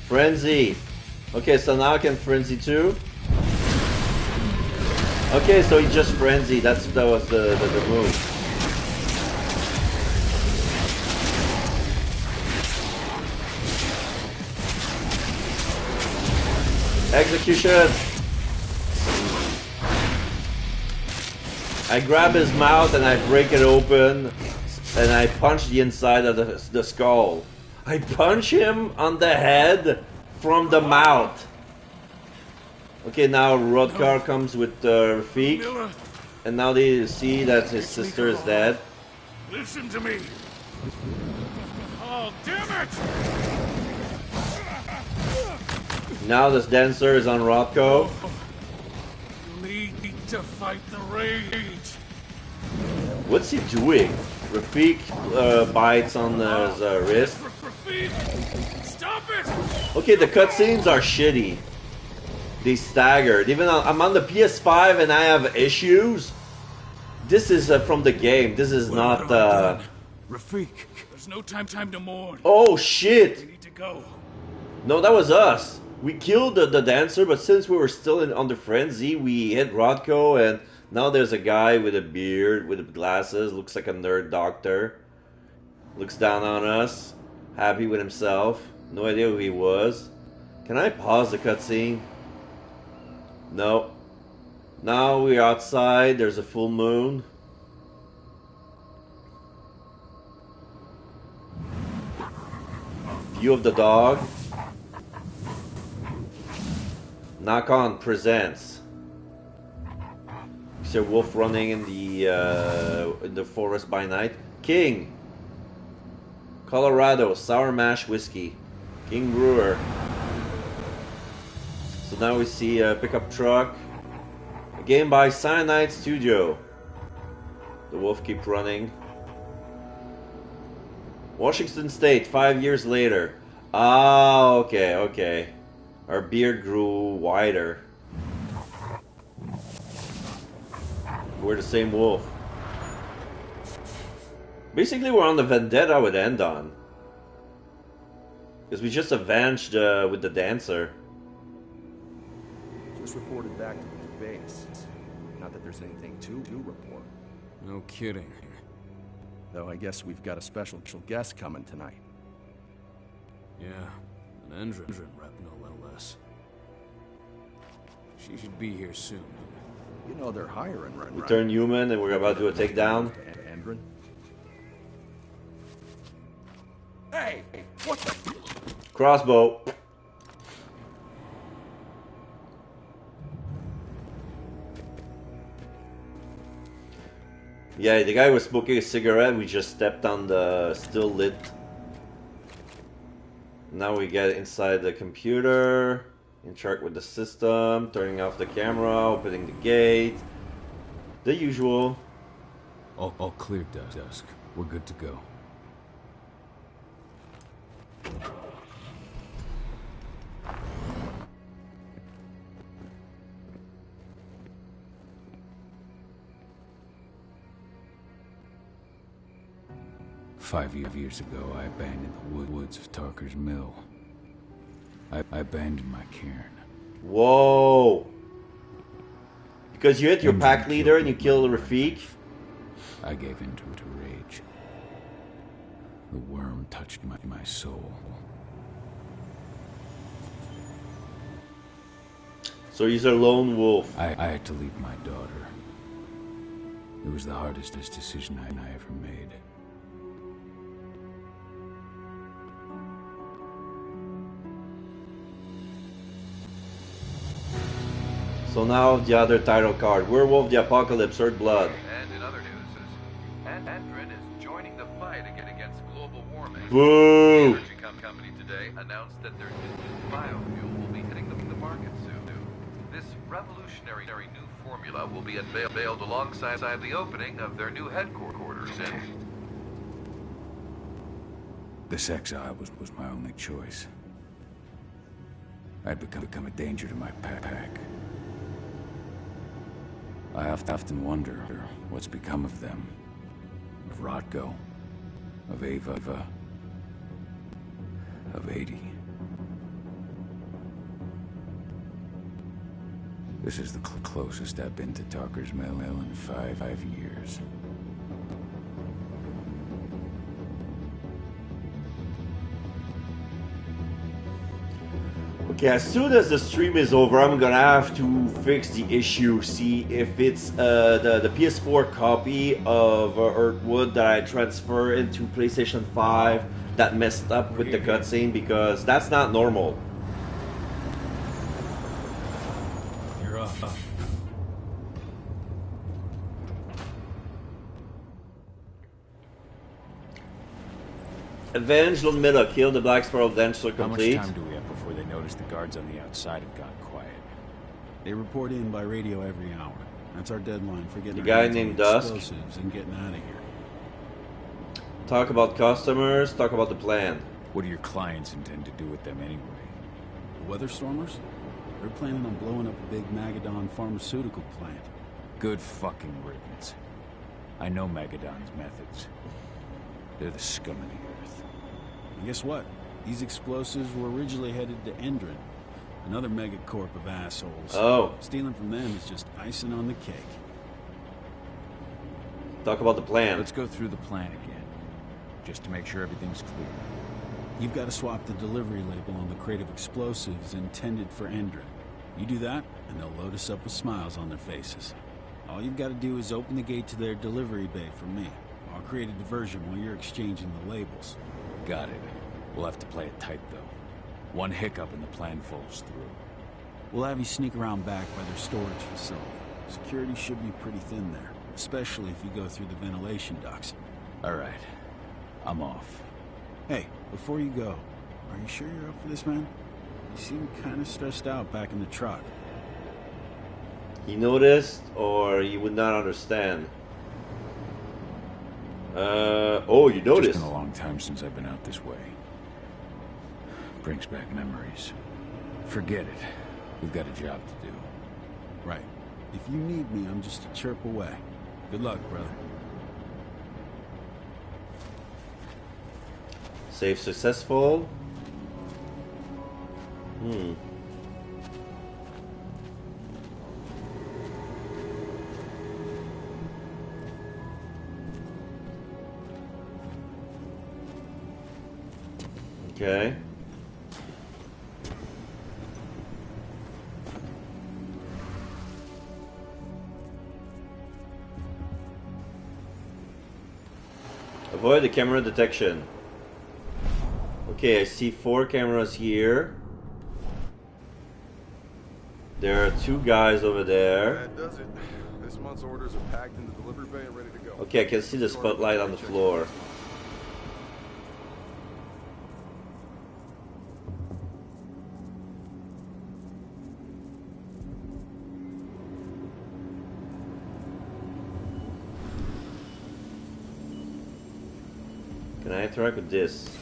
Frenzy. Okay, so now I can frenzy too. Okay, so he just frenzied. That was the move. Execution. I grab his mouth and I break it open, and I punch the inside of the skull. I punch him on the head from the mouth. Okay, now Rodkar comes with Rafik, and now they see that his sister is dead. Listen to me. Oh, damn it! Now this dancer is on Rodko. You need to fight the rage. What's he doing? Rafik bites on his wrist. Stop it! Okay, the cutscenes are shitty. They staggered. Even I'm on the PS5 and I have issues. This is from the game. This is not. Rafik, there's no time to mourn. Oh shit! We need to go. No, that was us. We killed the dancer, but since we were still on the frenzy, we hit Rodko, and now there's a guy with a beard, with glasses, looks like a nerd doctor. Looks down on us, happy with himself. No idea who he was. Can I pause the cutscene? No. Now we're outside, there's a full moon. View of the dog. Knock on presents. You see a wolf running in the forest by night. King. Colorado sour mash whiskey. King Brewer. So now we see a pickup truck. A game by Cyanide Studio. The wolf keeps running. Washington State, 5 years later. Ah, okay, okay. Our beard grew wider. We're the same wolf. Basically, we're on the vendetta with Endon. Because we just avenged with the dancer. Just reported back to base. Not that there's anything to report. No kidding. Though I guess we've got a special guest coming tonight. Yeah, an Endron rep, no less. She should be here soon. You know they're hiring right We turn human and we're about to do a takedown. Endron? Hey! What the? Crossbow. Yeah, the guy was smoking a cigarette. We just stepped on the still lit. Now we get inside the computer, interact with the system, turning off the camera, opening the gate. The usual. All clear, Dusk. We're good to go. 5 years ago, I abandoned the woods of Tarker's Mill. I abandoned my cairn. Whoa! Because you hit your Injury pack leader and you killed killed my Rafik? life. I gave in to rage. The worm touched my soul. So he's a lone wolf. I had to leave my daughter. It was the hardest decision I ever made. So now the other title card. Werewolf the Apocalypse, EARTHBLOOD. And in other news, Endrin is joining the fight against global warming. Boo! The energy company today announced that their new biofuel will be hitting the market soon. This revolutionary new formula will be unveiled alongside the opening of their new headquarters in... This exile was my only choice. I'd become a danger to my pack. I often wonder what's become of them. Of Rodko. Of Ava. Of 80. This is the closest I've been to Tarker's Mill in 5 years. Okay, as soon as the stream is over, I'm gonna have to fix the issue. See if it's the PS4 copy of EARTHBLOOD that I transfer into PlayStation 5 that messed up with the cutscene, because that's not normal. You're up. Avenge Ludmilla, kill the Black Sparrow Adventure complete. How much time do we have before they notice the guards on the outside have gone quiet? They report in by radio every hour. That's our deadline for getting The guy our hands on named Dusk. explosives and getting out of here. Talk about customers, talk about the plan. What do your clients intend to do with them anyway? The Weatherstormers? They're planning on blowing up a big Magadon pharmaceutical plant. Good fucking riddance. I know Magadon's methods. They're the scum of the earth. And guess what? These explosives were originally headed to Endrin, another megacorp of assholes. Oh. Stealing from them is just icing on the cake. Talk about the plan. Let's go through the plan again, just to make sure everything's clear. You've got to swap the delivery label on the crate of explosives intended for Endrin. You do that, and they'll load us up with smiles on their faces. All you've got to do is open the gate to their delivery bay for me. I'll create a diversion while you're exchanging the labels. Got it. We'll have to play it tight, though. One hiccup and the plan falls through. We'll have you sneak around back by their storage facility. Security should be pretty thin there, especially if you go through the ventilation ducts. All right. I'm off. Hey, before you go, are you sure you're up for this, man? You seem kind of stressed out back in the truck. He noticed, or he would not understand. Oh, you noticed. It's been a long time since I've been out this way. Brings back memories. Forget it. We've got a job to do. Right. If you need me, I'm just a chirp away. Good luck, brother. Save successful. Okay. Avoid the camera detection. Okay, I see 4 cameras here. There are 2 guys over there. That does it. This month's orders are packed in the delivery bay and ready to go. Okay, I can see the spotlight on the floor. Can I interact with this?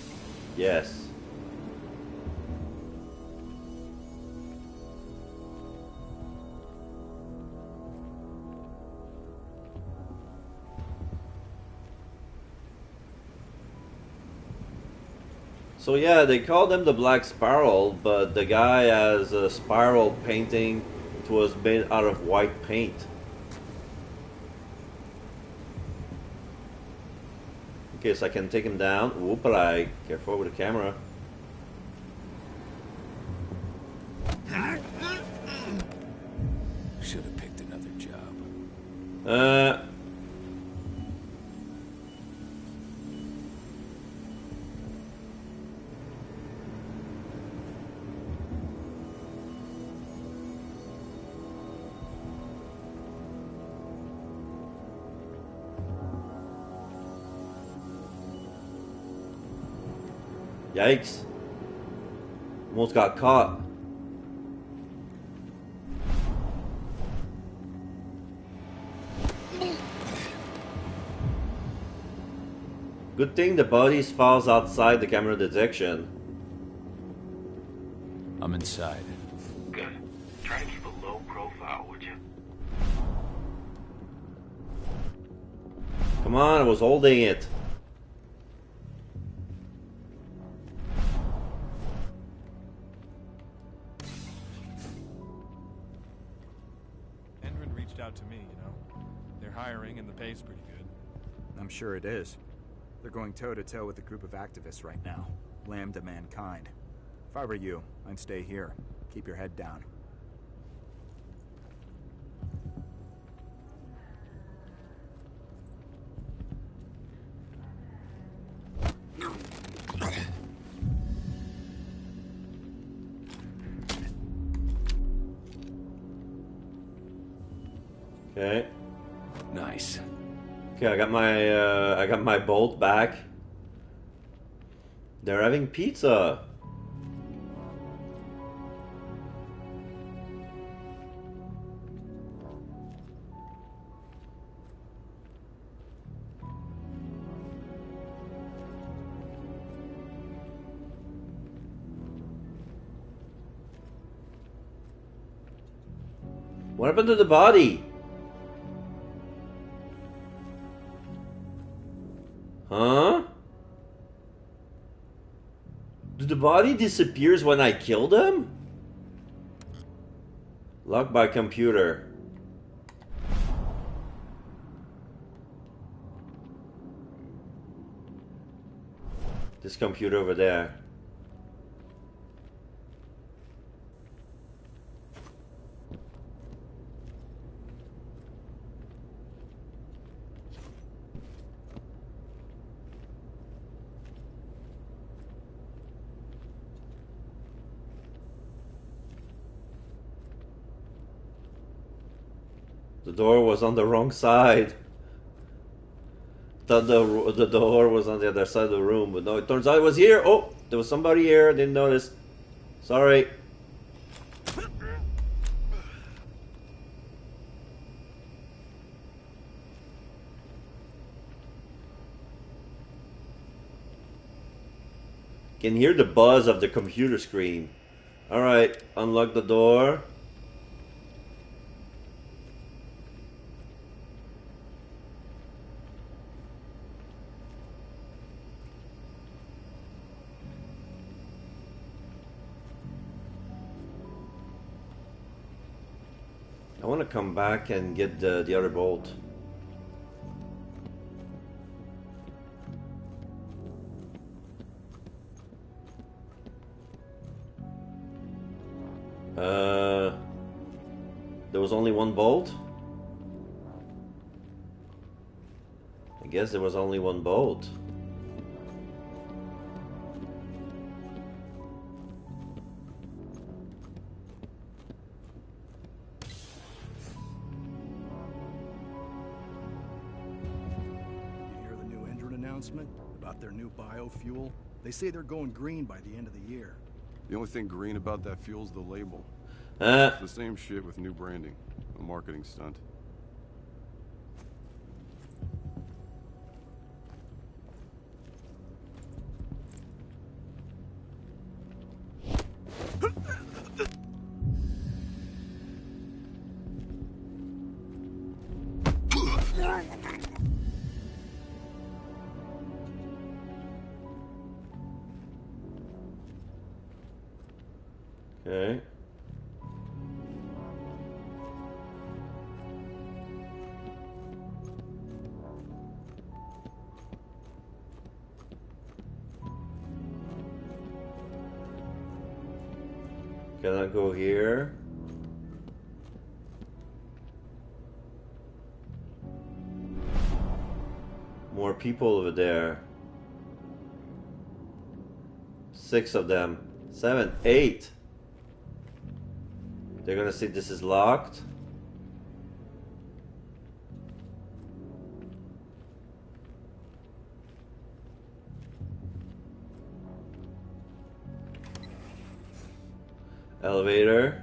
Yes. So yeah, they call them the Black Spiral, but the guy has a spiral painting. It was made out of white paint. Okay, so I can take him down. Whoop-a-like. Careful with the camera. Should have picked another job. Yikes. Almost got caught. Good thing the body falls outside the camera detection. I'm inside. Good. Try to keep a low profile, would you? Come on, I was holding it. Endrin reached out to me, you know. They're hiring and the pay's pretty good. I'm sure it is. They're going toe-to-toe with a group of activists right now. Lambda mankind. If I were you, I'd stay here. Keep your head down. Okay. Nice. Okay, I got my bolt back. They're having pizza. What happened to the body? Huh? Did the body disappears when I killed him? Locked by computer. This computer over there. The door was on the wrong side. Thought the door was on the other side of the room, but no, it turns out it was here. Oh, there was somebody here. Didn't notice. Sorry. Can hear the buzz of the computer screen. Alright, unlock the door. I want to come back and get the other bolt. There was only one bolt? I guess there was only one bolt. You hear the new Endrin announcement about their new biofuel? They say they're going green by the end of the year. The only thing green about that fuel's the label. It's the same shit with new branding. A marketing stunt. Gonna go here. More people over there. 6 of them. 7, 8. They're gonna say this is locked. Elevator.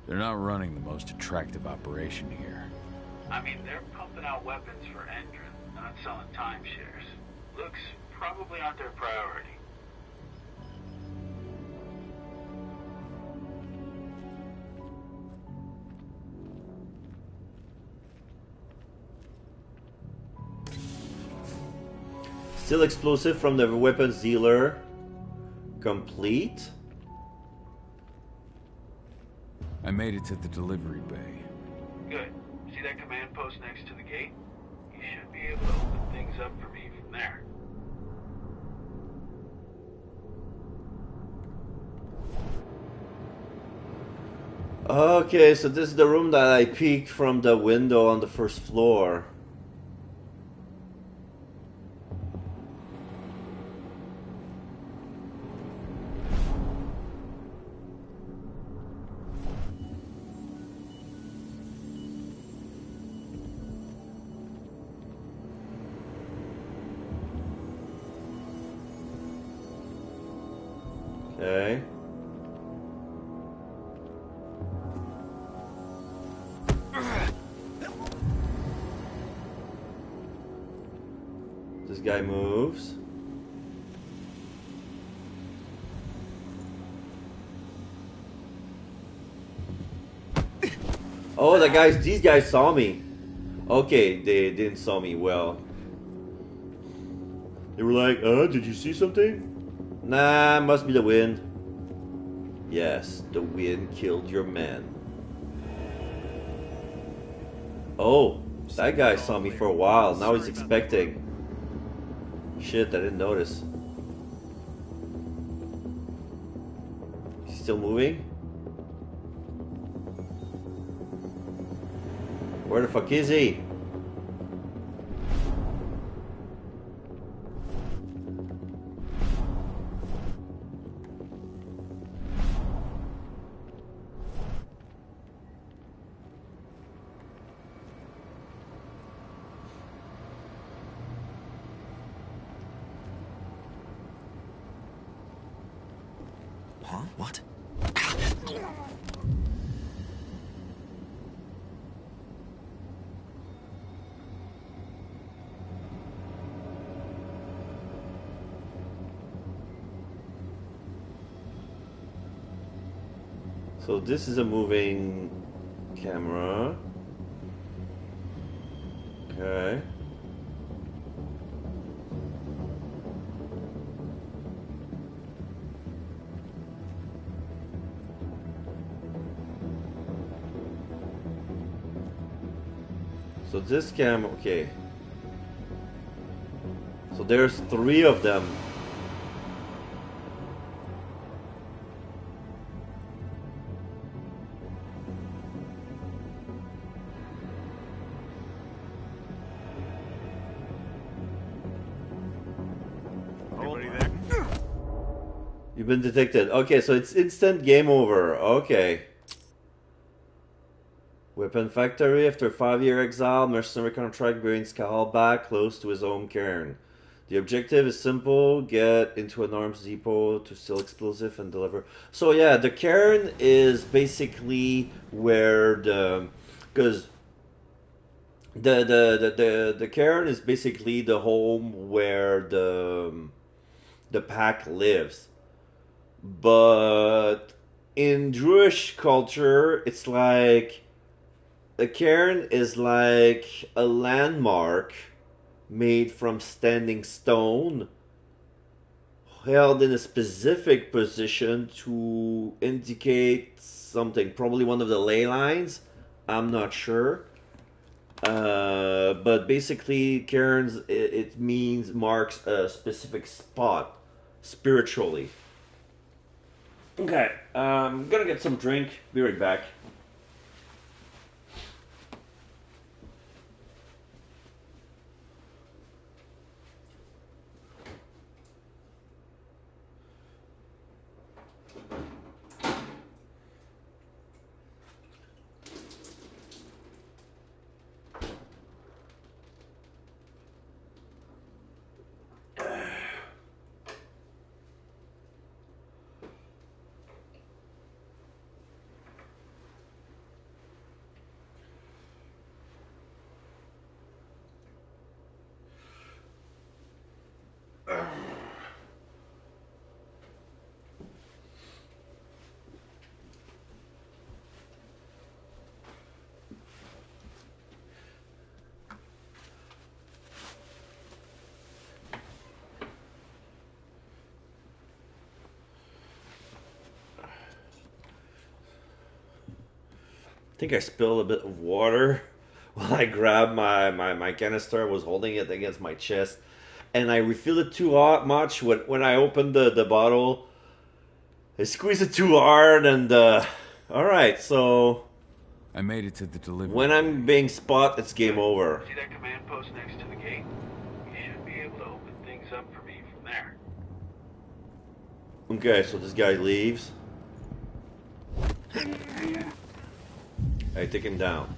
They're not running the most attractive operation here. I mean, they're pumping out weapons for Endron, not selling timeshares. Looks probably not their priority. Still explosive from the weapons dealer. Complete. I made it to the delivery bay. Good. See that command post next to the gate? You should be able to open things up for me from there. Okay, so this is the room that I peeked from the window on the first floor. Okay. This guy moves. Oh, these guys saw me. Okay, they didn't saw me well. They were like, did you see something? Nah, must be the wind. Yes, the wind killed your man. Oh, that guy saw me for a while. Now he's expecting. Shit, I didn't notice. He's still moving? Where the fuck is he? Huh? What? So this is a moving camera. Okay. So this camera, okay. So there's 3 of them. You've been detected. Okay, so it's instant game over. Okay. Weapon factory. After 5-year exile, mercenary contract brings Kahal back close to his home cairn. The objective is simple: get into an arms depot to steal explosive and deliver. So yeah, the cairn is basically where because the cairn is basically the home where the pack lives. But in Druish culture, it's like the cairn is like a landmark made from standing stone, held in a specific position to indicate something, probably one of the ley lines I'm not sure. But basically, cairns, it means marks a specific spot spiritually. Okay, I'm gonna get some drink. Be right back. I think I spilled a bit of water while I grabbed my canister. I was holding it against my chest, and I refilled it too much. When I opened the bottle, I squeezed it too hard, and alright, so I made it to the delivery. When I'm being spot, it's game over. See that command post next to the gate? You should be able to open things up for me from there. Okay, so this guy leaves. I take him down.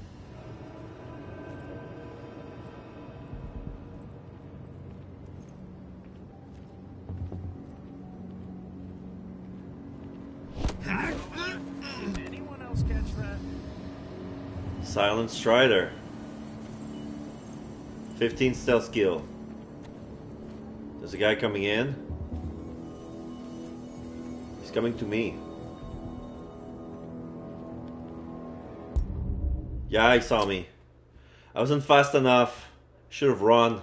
Did anyone else catch that? Silent Strider. 15 stealth skill. There's a guy coming in. He's coming to me. Yeah, he saw me. I wasn't fast enough. Should have run.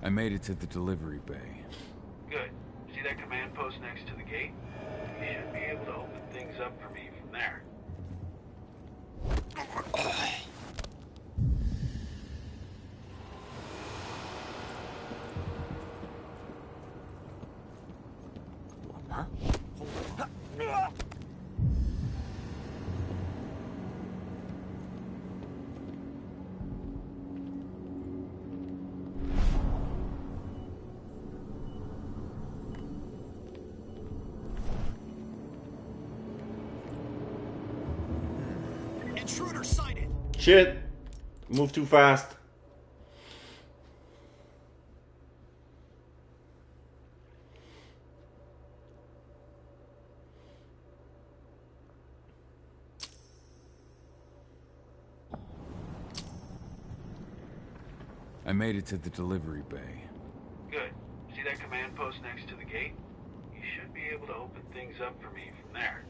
I made it to the delivery bay. Good. See that command post next to the gate? You should be able to open things up for me from there. Intruder sighted. Shit! Move too fast. I made it to the delivery bay. Good. See that command post next to the gate? You should be able to open things up for me from there.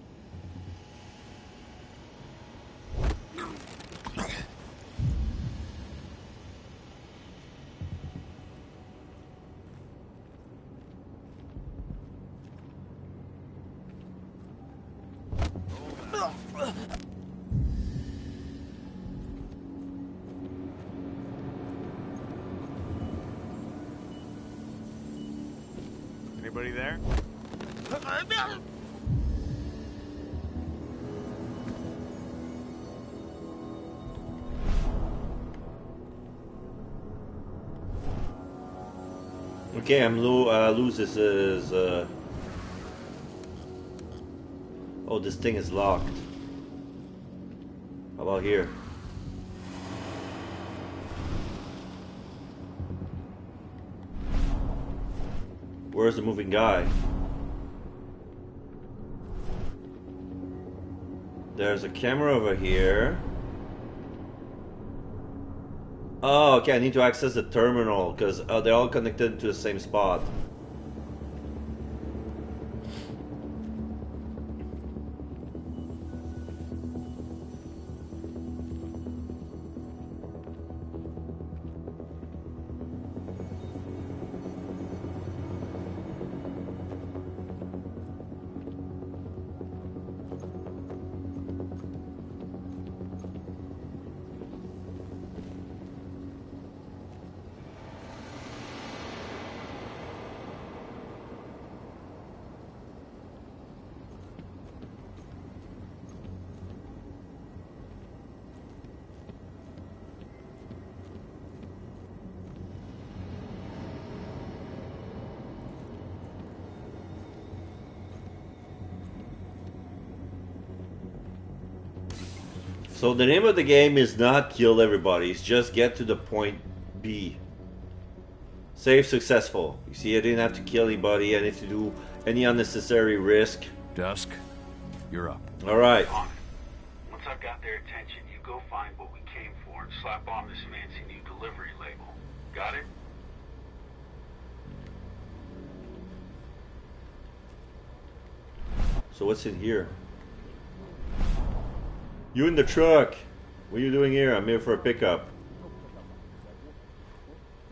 Anybody there? Okay, I'm lose his Oh, this thing is locked. How about here? Where's the moving guy? There's a camera over here. Oh, okay, I need to access the terminal because they're all connected to the same spot. So the name of the game is not kill everybody, it's just get to the point B. Save successful. You see, I didn't have to kill anybody, I didn't have to do any unnecessary risk. Dusk, you're up. Alright. Once I've got their attention, you go find what we came for and slap on this fancy new delivery label. Got it? So what's in here? You in the truck. What are you doing here? I'm here for a pickup. I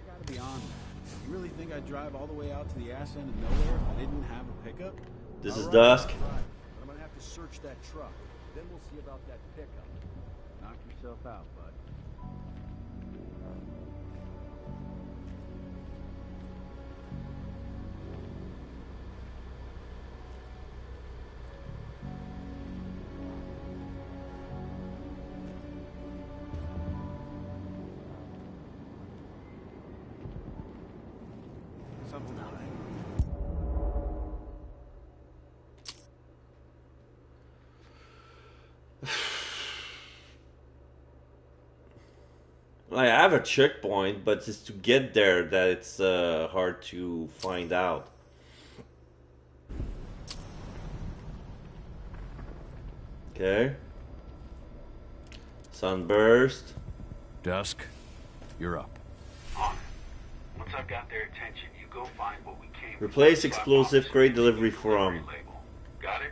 gotta be honest. You really think I'd drive all the way out to the ass end of nowhere if I didn't have a pickup? This is Dusk. I'm gonna have to search that truck. Then we'll see about that pickup. Knock yourself out, bud. I have a checkpoint, but it's to get there that it's hard to find out. Okay. Sunburst. Dusk, you're up. Once I've got their attention, you go find what we came for. Replace explosive crate delivery from. Got it?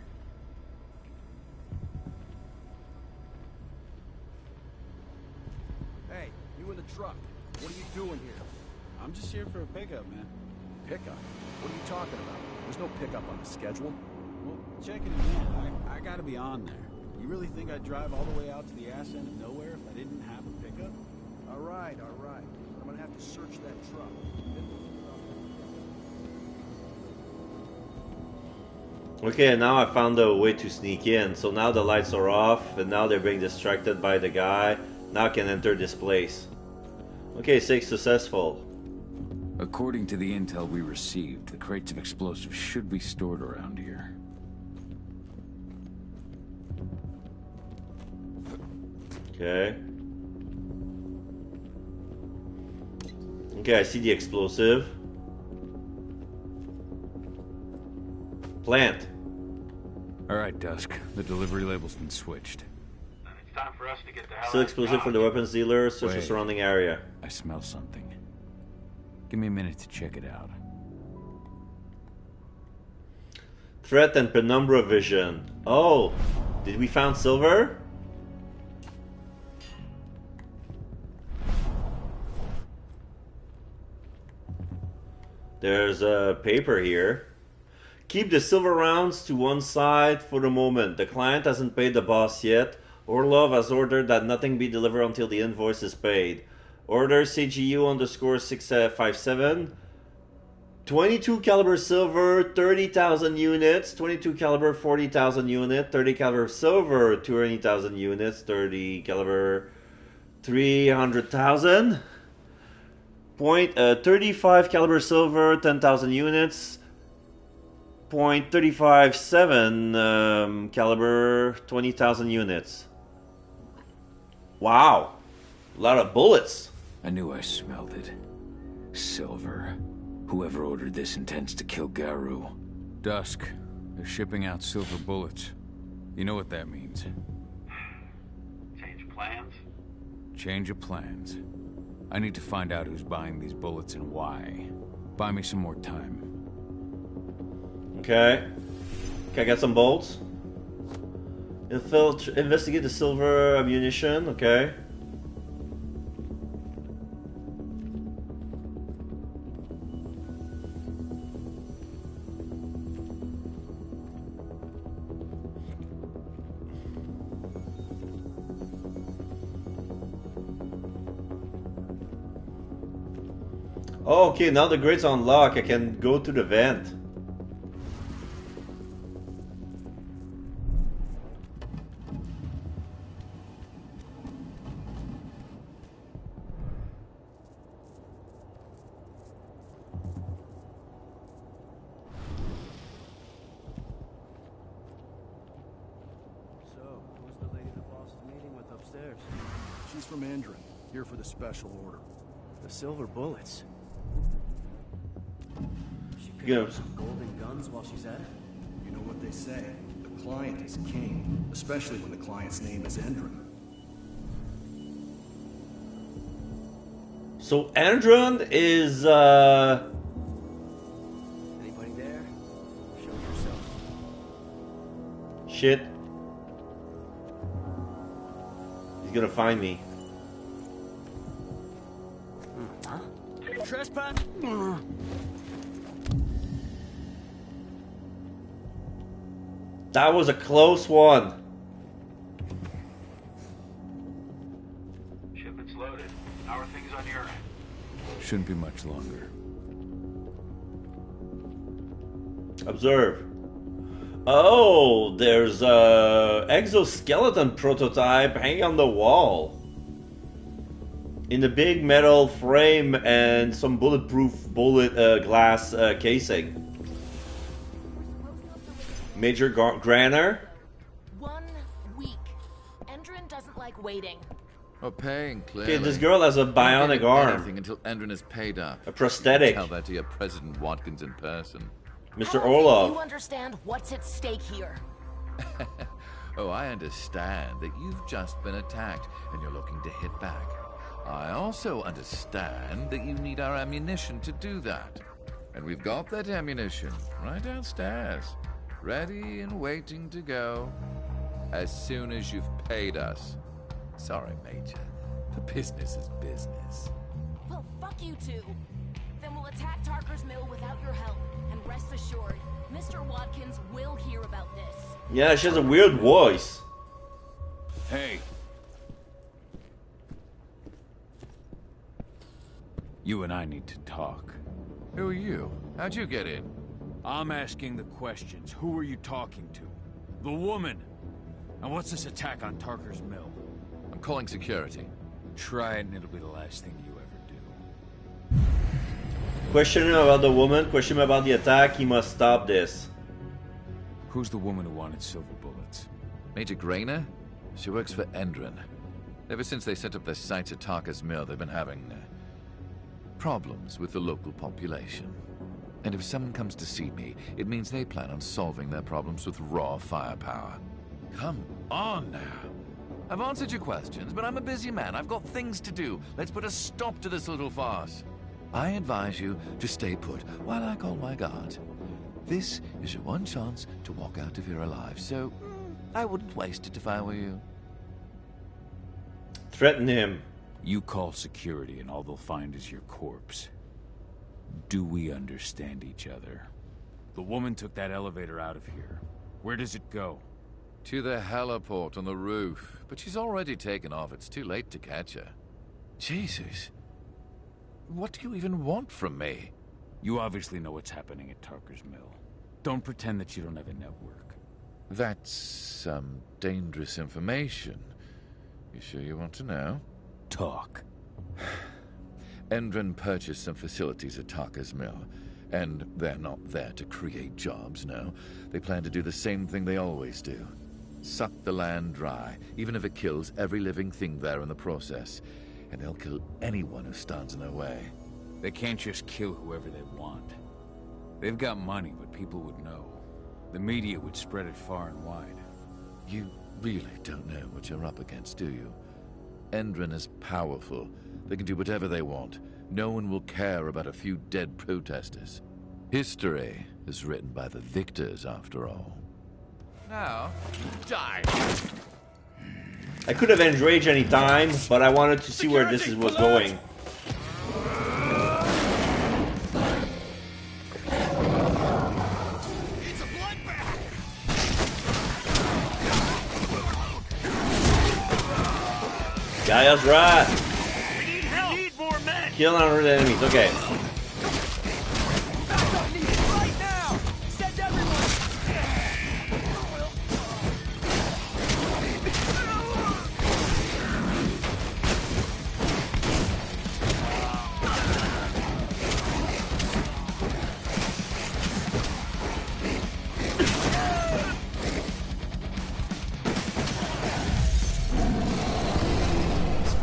Hey, you in the truck. What are you doing here? I'm just here for a pickup, man. Pickup? What are you talking about? There's no pickup on the schedule. Well, check it again. I gotta be on there. You really think I'd drive all the way out to the ass end of nowhere if I didn't have a pickup? All right. I'm gonna have to search that truck. Okay, now I found a way to sneak in. So now the lights are off, and now they're being distracted by the guy. Now I can enter this place. Okay, 6 successful. According to the intel we received, the crates of explosives should be stored around here. Okay. Okay, I see the explosive. Plant. Alright, Dusk. The delivery label's been switched. It's time for us to get the hell Still out explosive of from the weapons dealer. Search the Wait. surrounding area. I smell something. Give me a minute to check it out. Threat and penumbra vision. Oh, did we found silver? There's a paper here. Keep the silver rounds to one side for the moment. The client hasn't paid the boss yet. Orlov has ordered that nothing be delivered until the invoice is paid. Order CGU_657. 22 caliber silver, 30,000 units. 22 caliber, 40,000 units. 30 caliber silver, 20,000 units. 30 caliber, 300,000. 35 caliber silver, 10,000 units. .357 caliber, 20,000 units. Wow, a lot of bullets. I knew I smelled it. Silver. Whoever ordered this intends to kill Garou. Dusk. They're shipping out silver bullets. You know what that means. Change plans? Change of plans. I need to find out who's buying these bullets and why. Buy me some more time. Okay. Okay, I got some bolts. Investigate the silver ammunition. Okay. Oh, okay, now the grade's unlocked. I can go to the vent. So, who's the lady that She's from Endron, here for the special order. The silver bullets. She picking up some golden guns while she's at it? You know what they say. The client is king, especially when the client's name is Endron. So Endron is Anybody there? Show yourself. shit. He's gonna find me. Huh? Trespass? That was a close one. Shipment's loaded. How are things on your end? Shouldn't be much longer. Observe. Oh, there's a exoskeleton prototype hanging on the wall. In a big metal frame and some bulletproof glass casing. Major Granner? 1 week. Endron doesn't like waiting. Oh, paying, clearly. Okay, this girl has a bionic arm. Anything until Endron is paid up. A prosthetic. Tell that to your President Watkins in person. Mr. You Orlov. understand what's at stake here. Oh, I understand that you've just been attacked and you're looking to hit back. I also understand that you need our ammunition to do that. And we've got that ammunition right downstairs, ready and waiting to go as soon as you've paid us. Sorry, Major, but business is business. Well, fuck you two. Then we'll attack Tarker's Mill without your help. And rest assured, Mr. Watkins will hear about this. Yeah, she has a weird voice. Hey. You and I need to talk. Who are you? How'd you get in? I'm asking the questions. Who are you talking to? The woman. And what's this attack on Tarker's Mill? I'm calling security. Try it and it'll be the last thing you ever do. Question him about the woman, question him about the attack, he must stop this. Who's the woman who wanted silver bullets? Major Grainer? She works for Endron. Ever since they set up their sites at Tarker's Mill, they've been having problems with the local population. And if someone comes to see me, it means they plan on solving their problems with raw firepower. Come on now. I've answered your questions, but I'm a busy man. I've got things to do. Let's put a stop to this little farce. I advise you to stay put while I call my guards. This is your one chance to walk out of here alive, so I wouldn't waste it if I were you. Threaten him. You call security and all they'll find is your corpse. Do we understand each other? The woman took that elevator out of here. Where does it go? To the heliport on the roof. But she's already taken off. It's too late to catch her. Jesus. What do you even want from me? You obviously know what's happening at Tarker's Mill. Don't pretend that you don't have a network. That's some dangerous information. You sure you want to know? Talk. Endron purchased some facilities at Tarker's Mill, and they're not there to create jobs, no. They plan to do the same thing they always do. Suck the land dry, even if it kills every living thing there in the process. And they'll kill anyone who stands in their way. They can't just kill whoever they want. They've got money, but people would know. The media would spread it far and wide. You really don't know what you're up against, do you? Endron is powerful. They can do whatever they want. No one will care about a few dead protesters. History is written by the victors, after all. Now, die! I could have enraged any time, but I wanted to see where this was going. Gaia's right. We need more men. Kill 100 enemies. Okay. Right now. Send everyone.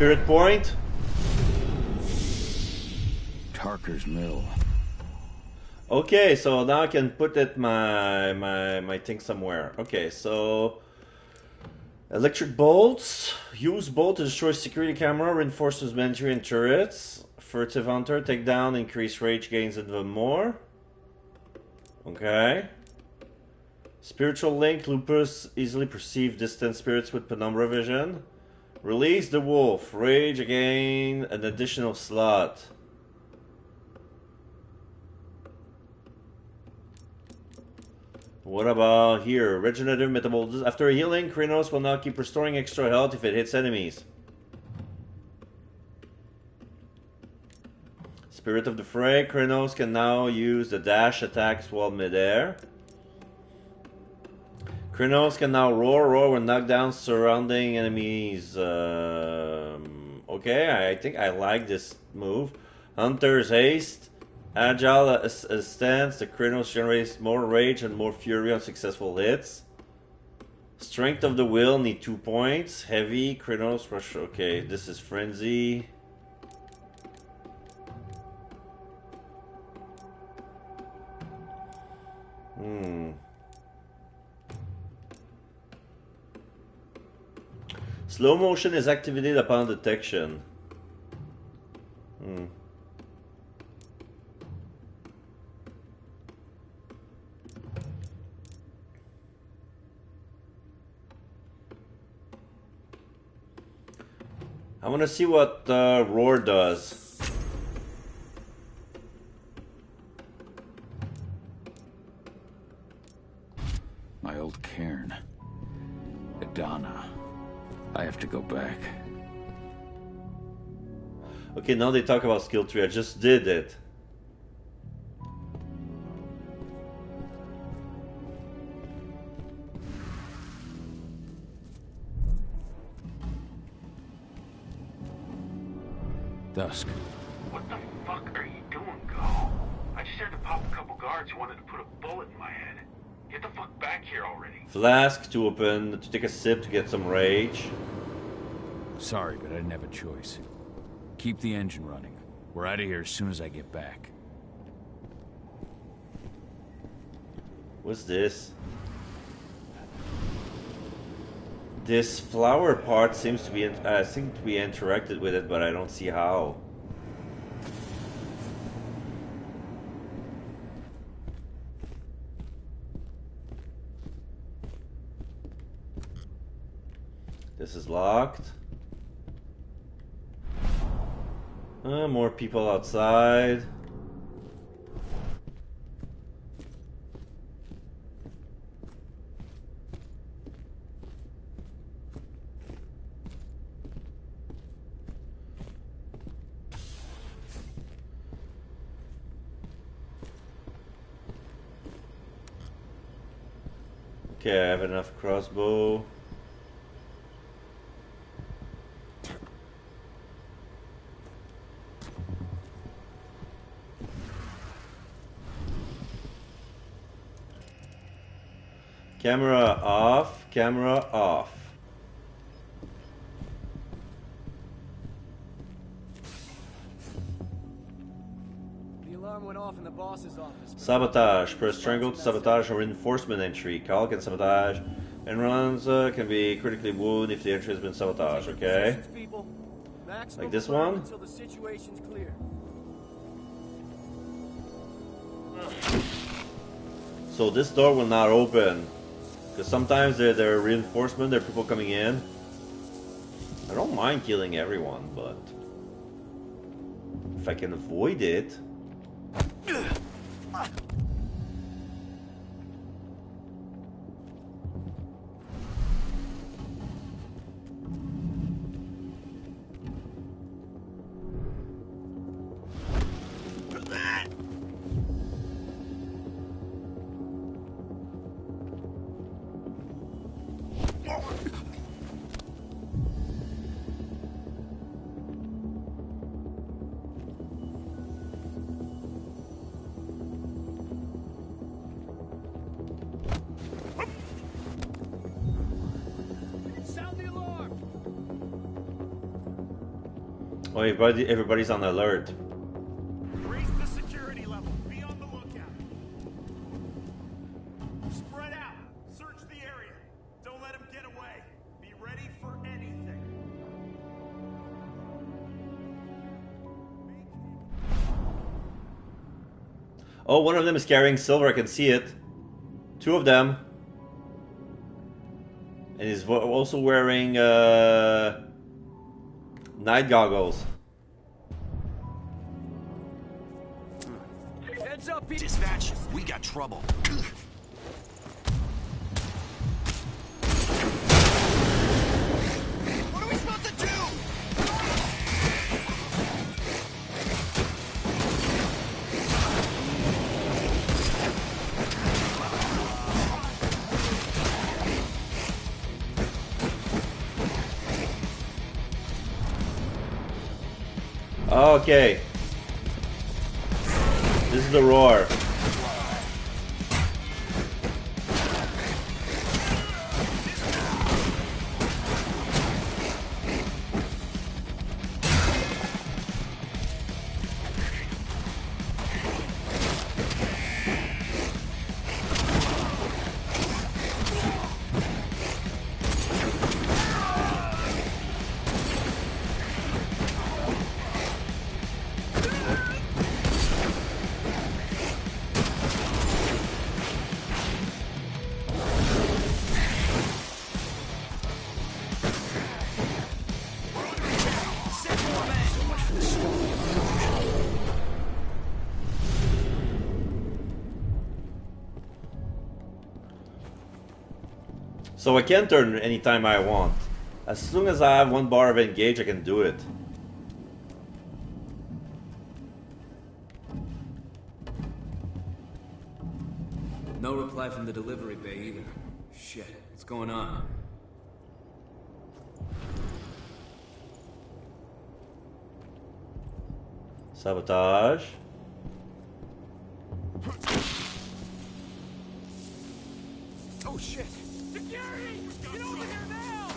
spirit point. Tarker's Mill. Okay, so now I can put it my thing somewhere. Okay, so electric bolts. Use bolt to destroy security camera, reinforces military and turrets. Furtive hunter, take down, increase rage gains even more. Okay. Spiritual link, lupus, easily perceive distant spirits with penumbra vision. Release the wolf, rage again, an additional slot. What about here? Regenerative metabolism. After healing, Krynos will now keep restoring extra health if it hits enemies. Spirit of the Fray. Krynos can now use the dash attacks while midair. Krynos can now roar when knocked down surrounding enemies. Okay, I think I like this move. Hunter's Haste. Agile stance, the Krynos generates more rage and more fury on successful hits. Strength of the Will, need 2 points. Heavy, Krynos rush. Okay, this is Frenzy. Slow motion is activated upon detection. I want to see what Roar does. My old cairn. Adana. I have to go back. Okay, now they talk about skill tree. I just did it. Dusk. What the fuck are you doing, Go? I just had to pop a couple guards who wanted to put a bullet in my head. Get the fuck back here already. Flask to open, to take a sip to get some rage. Sorry, but I didn't have a choice. Keep the engine running. We're out of here as soon as I get back. What's this? This flower part seems to be interacted with it, but I don't see how. This is locked. More people outside. Okay, I have enough crossbow. Camera off, camera off. The alarm went off in the boss's office. Sabotage. Press triangle to sabotage a reinforcement entry. Call can sabotage. And runs can be critically wounded if the entry has been sabotaged, okay? Like this one? Until the situation's clear. So this door will not open. Because sometimes there are reinforcement, there are people coming in. I don't mind killing everyone, but if I can avoid it. Oh, everybody's on alert. Raise the security level. Be on the lookout. Spread out. Search the area. Don't let him get away. Be ready for anything. Oh, one of them is carrying silver. I can see it. Two of them. And he's also wearing night goggles. Heads up, Dispatch, we got trouble. What are we supposed to do? Okay. This is the roar. So I can turn anytime I want. As long as I have one bar of engage, I can do it. No reply from the delivery bay either. Shit, what's going on? Sabotage. Oh shit! Security! Get over here now!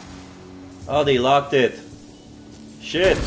Oh, they locked it. Shit.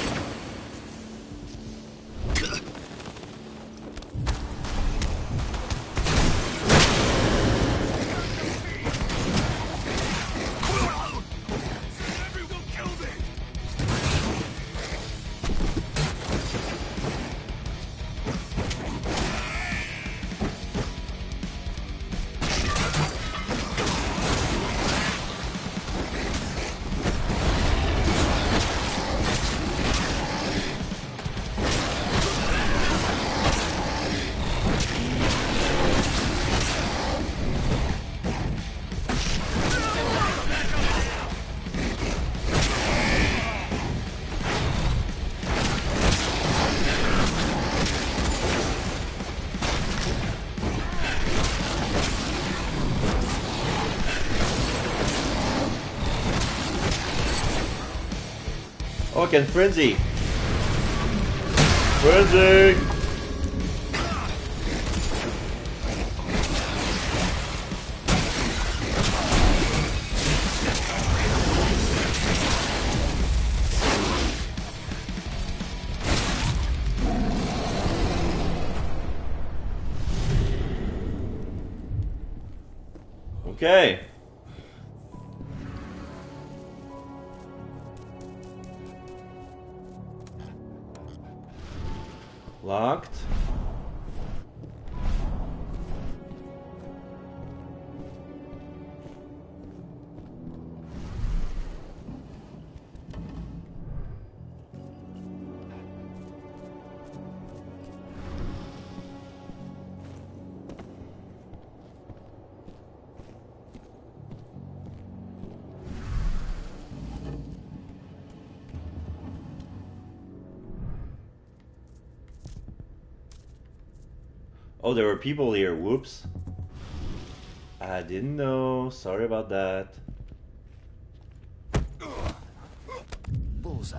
Oh, I can frenzy. Frenzy. Okay. Locked. Oh, there were people here. Whoops. I didn't know. Sorry about that. Bullseye.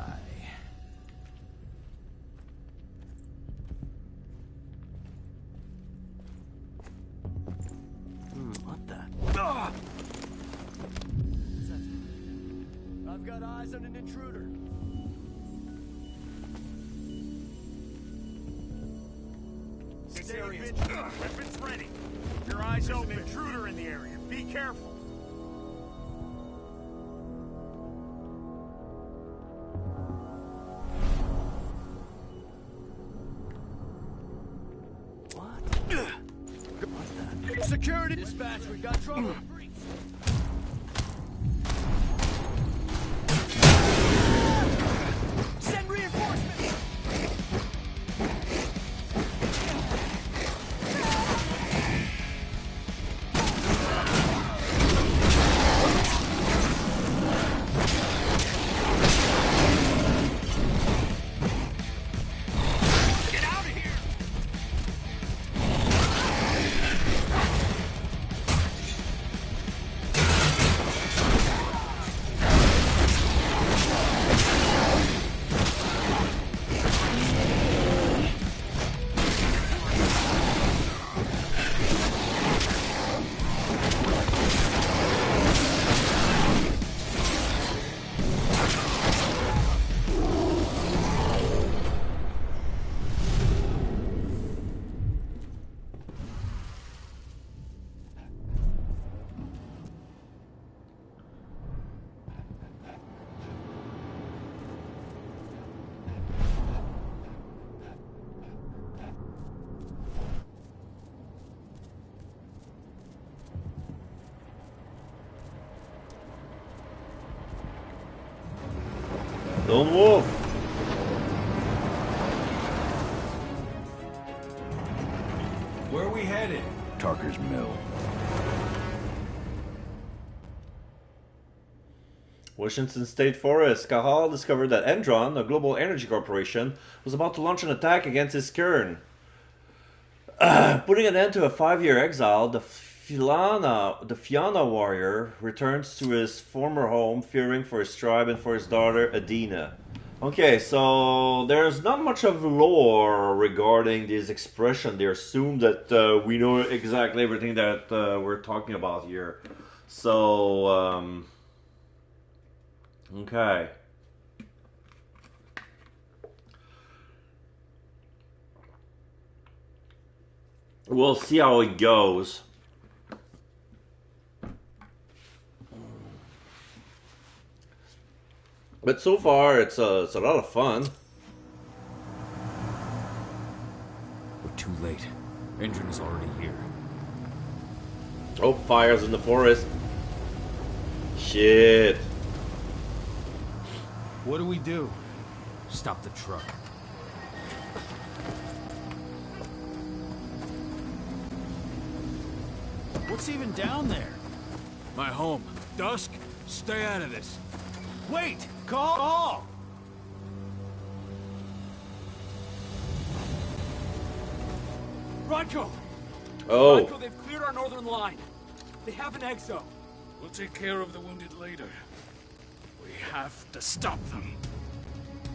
What the? I've got eyes on an intruder. This area's weapons ready. Your eyes open. There's an intruder in the area. Be careful. Security dispatch, we got trouble. Send reinforcements! Get out of here! Don't move. Where are we headed? Tarker's Mill. Washington State Forest. Cahal discovered that Endron, a global energy corporation, was about to launch an attack against his cairn. Putting an end to a 5-year exile, the Fianna warrior returns to his former home, fearing for his tribe and for his daughter Adina. Okay, so there's not much of lore regarding this expression. They assume that we know exactly everything that we're talking about here. So, okay. We'll see how it goes. But so far, it's a lot of fun. We're too late. Endron is already here. Oh, fires in the forest. Shit. What do we do? Stop the truck. What's even down there? My home. Dusk, stay out of this. Wait! Call! Rodko! Oh. Rodko, they've cleared our northern line. They have an exo. We'll take care of the wounded later. We have to stop them.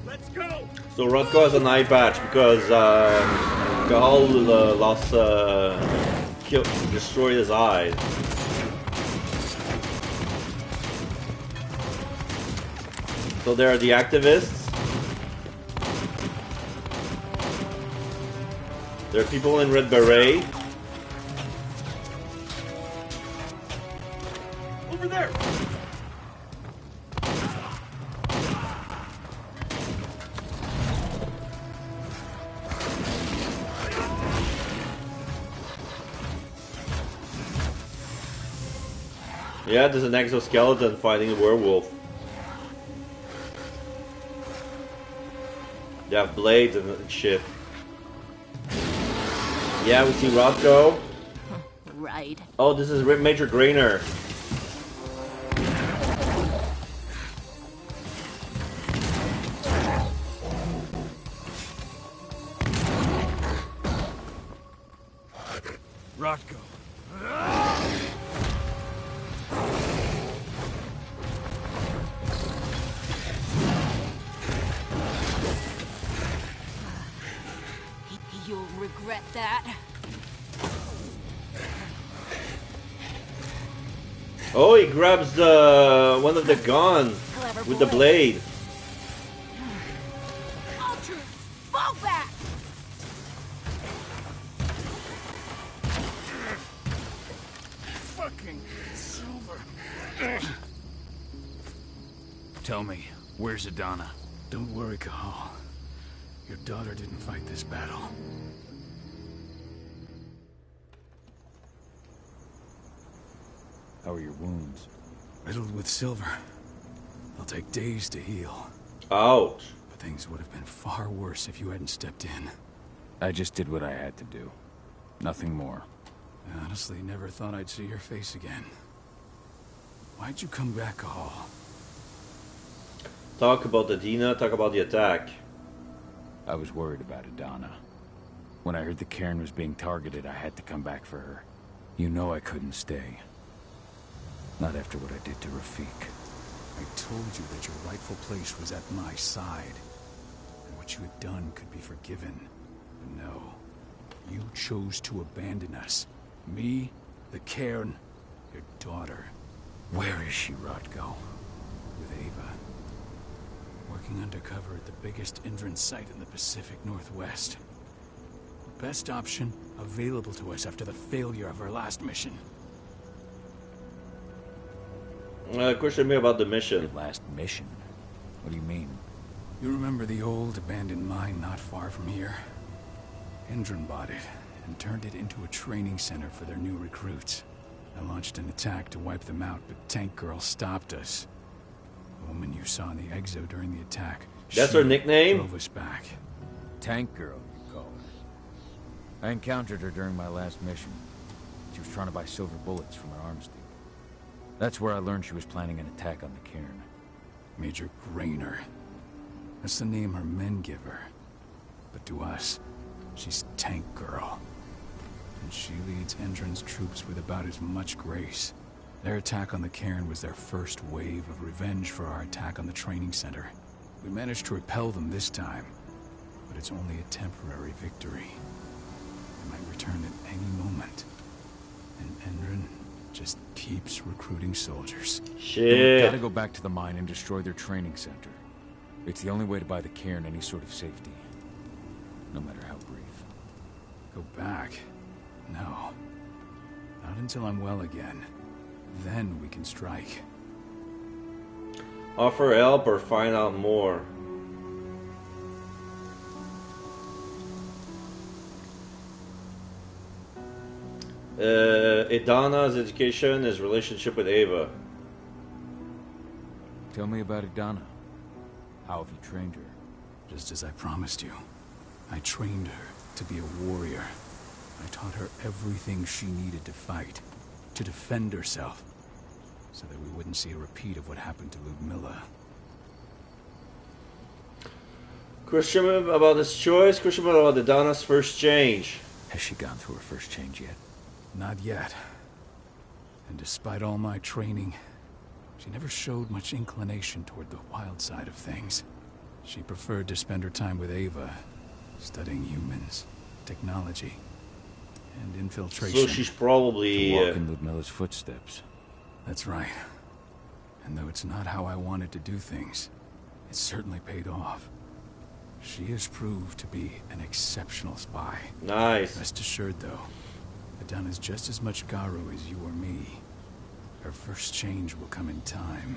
Let's go! So Rodko has an eye patch because Cahal destroyed his eye. So there are the activists. There are people in red beret. Over there! Yeah, there's an exoskeleton fighting a werewolf. They have blades and shit. Yeah, we see Rodko. Right. Oh, this is Major Grainer. Rodko. You'll regret that. Oh, he grabs the one of the gun with the blade. All troops, fall back! Tell me, where's Adana? Don't worry, Cahal. Your daughter didn't fight this battle. How are your wounds? Riddled with silver. They'll take days to heal. Ouch. But things would have been far worse if you hadn't stepped in. I just did what I had to do. Nothing more. I honestly never thought I'd see your face again. Why'd you come back, Cahal? Talk about the Dina, talk about the attack. I was worried about Adana. When I heard the cairn was being targeted, I had to come back for her. You know I couldn't stay. Not after what I did to Rafik. I told you that your rightful place was at my side. And what you had done could be forgiven. But no. You chose to abandon us. Me, the cairn, your daughter. Where is she, Rodko? With Ava. Working undercover at the biggest Indran site in the Pacific Northwest. The best option available to us after the failure of our last mission. Question me about the mission. Last mission? What do you mean? You remember the old abandoned mine not far from here? Indran bought it and turned it into a training center for their new recruits. I launched an attack to wipe them out, but Tank Girl stopped us. The woman you saw in the exo during the attack. That's her nickname? Drove us back. Tank Girl, you call her. I encountered her during my last mission. She was trying to buy silver bullets from her arms dealer. That's where I learned she was planning an attack on the cairn. Major Grainer. That's the name her men give her. But to us, she's Tank Girl. And she leads Endron's troops with about as much grace. Their attack on the cairn was their first wave of revenge for our attack on the training center. We managed to repel them this time, but it's only a temporary victory. They might return at any moment. And Endron just keeps recruiting soldiers. Shit. We've got to go back to the mine and destroy their training center. It's the only way to buy the cairn any sort of safety. No matter how brief. Go back? No. Not until I'm well again. Then we can strike. Offer help or find out more. Adana's education, his relationship with Ava. Tell me about Adana. How have you trained her? Just as I promised you. I trained her to be a warrior. I taught her everything she needed to fight, to defend herself, so that we wouldn't see a repeat of what happened to Ludmilla. Question about his choice. Question about Adana's first change. Has she gone through her first change yet? Not yet. And despite all my training, she never showed much inclination toward the wild side of things. She preferred to spend her time with Ava, studying humans, technology, and infiltration. So she's probably to walk in Ludmilla's footsteps. That's right. And though it's not how I wanted to do things, it certainly paid off. She has proved to be an exceptional spy. Nice. Rest assured, though, Adana's just as much Garu as you or me. Her first change will come in time,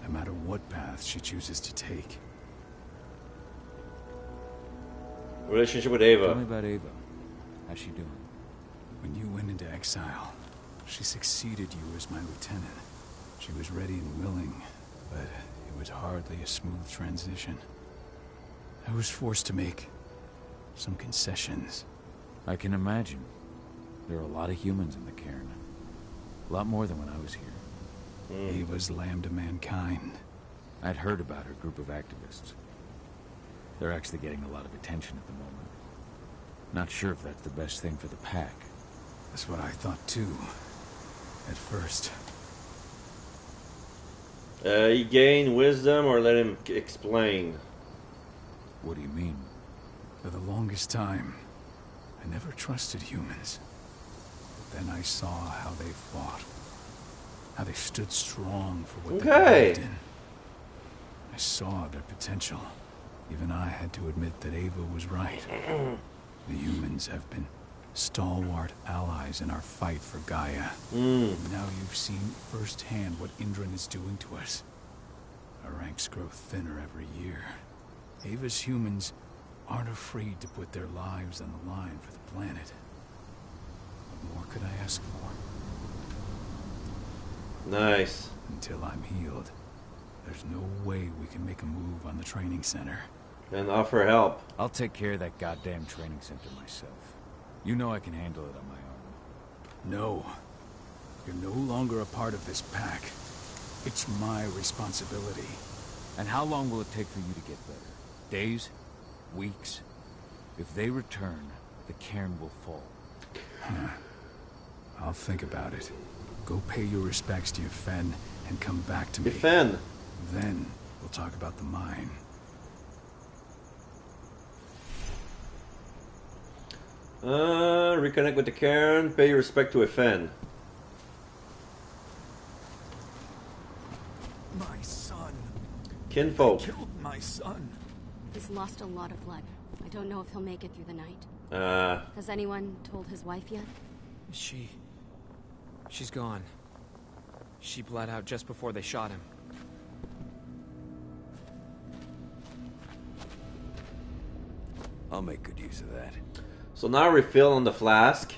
no matter what path she chooses to take. Relationship with Ava. Tell me about Ava. How's she doing? When you went into exile, she succeeded you as my lieutenant. She was ready and willing, but it was hardly a smooth transition. I was forced to make some concessions. I can imagine. There are a lot of humans in the cairn. A lot more than when I was here. Ava's lamb to mankind. I'd heard about her group of activists. They're actually getting a lot of attention at the moment. Not sure if that's the best thing for the pack. That's what I thought too, at first. He gained wisdom or let him explain? What do you mean? For the longest time, I never trusted humans. But then I saw how they fought. How they stood strong for what they believed in. I saw their potential. Even I had to admit that Ava was right. The humans have been Stalwart allies in our fight for Gaia. Now you've seen firsthand what Indran is doing to us. Our ranks grow thinner every year. Ava's humans aren't afraid to put their lives on the line for the planet. What more could I ask for? Nice. Until I'm healed, there's no way we can make a move on the training center. And offer help. I'll take care of that goddamn training center myself. You know I can handle it on my own. No. You're no longer a part of this pack. It's my responsibility. And how long will it take for you to get better? Days? Weeks? If they return, the cairn will fall. I'll think about it. Go pay your respects to your Fen and come back to me. Your Fen. Then we'll talk about the mine. Reconnect with the cairn, pay your respect to a Fen. My son. Kinfolk. They killed my son. He's lost a lot of blood. I don't know if he'll make it through the night. Has anyone told his wife yet? She's gone. She bled out just before they shot him. I'll make good use of that. So now refill on the flask.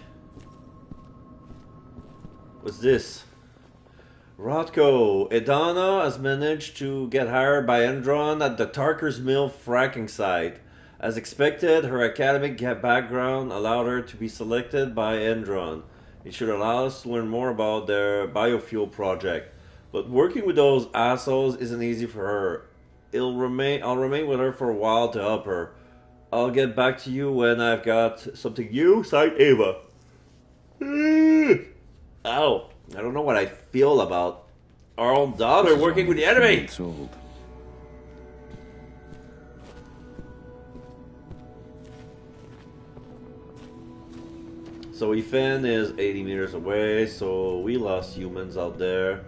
What's this? Rothko. Edana has managed to get hired by Endron at the Tarker's Mill fracking site. As expected, her academic background allowed her to be selected by Endron. It should allow us to learn more about their biofuel project. But working with those assholes isn't easy for her. I'll remain with her for a while to help her. I'll get back to you when I've got something new. Signed, Ava. Ow. I don't know what I feel about our own daughter working with the enemy. It's old. So Ethan is 80 meters away, so we lost humans out there.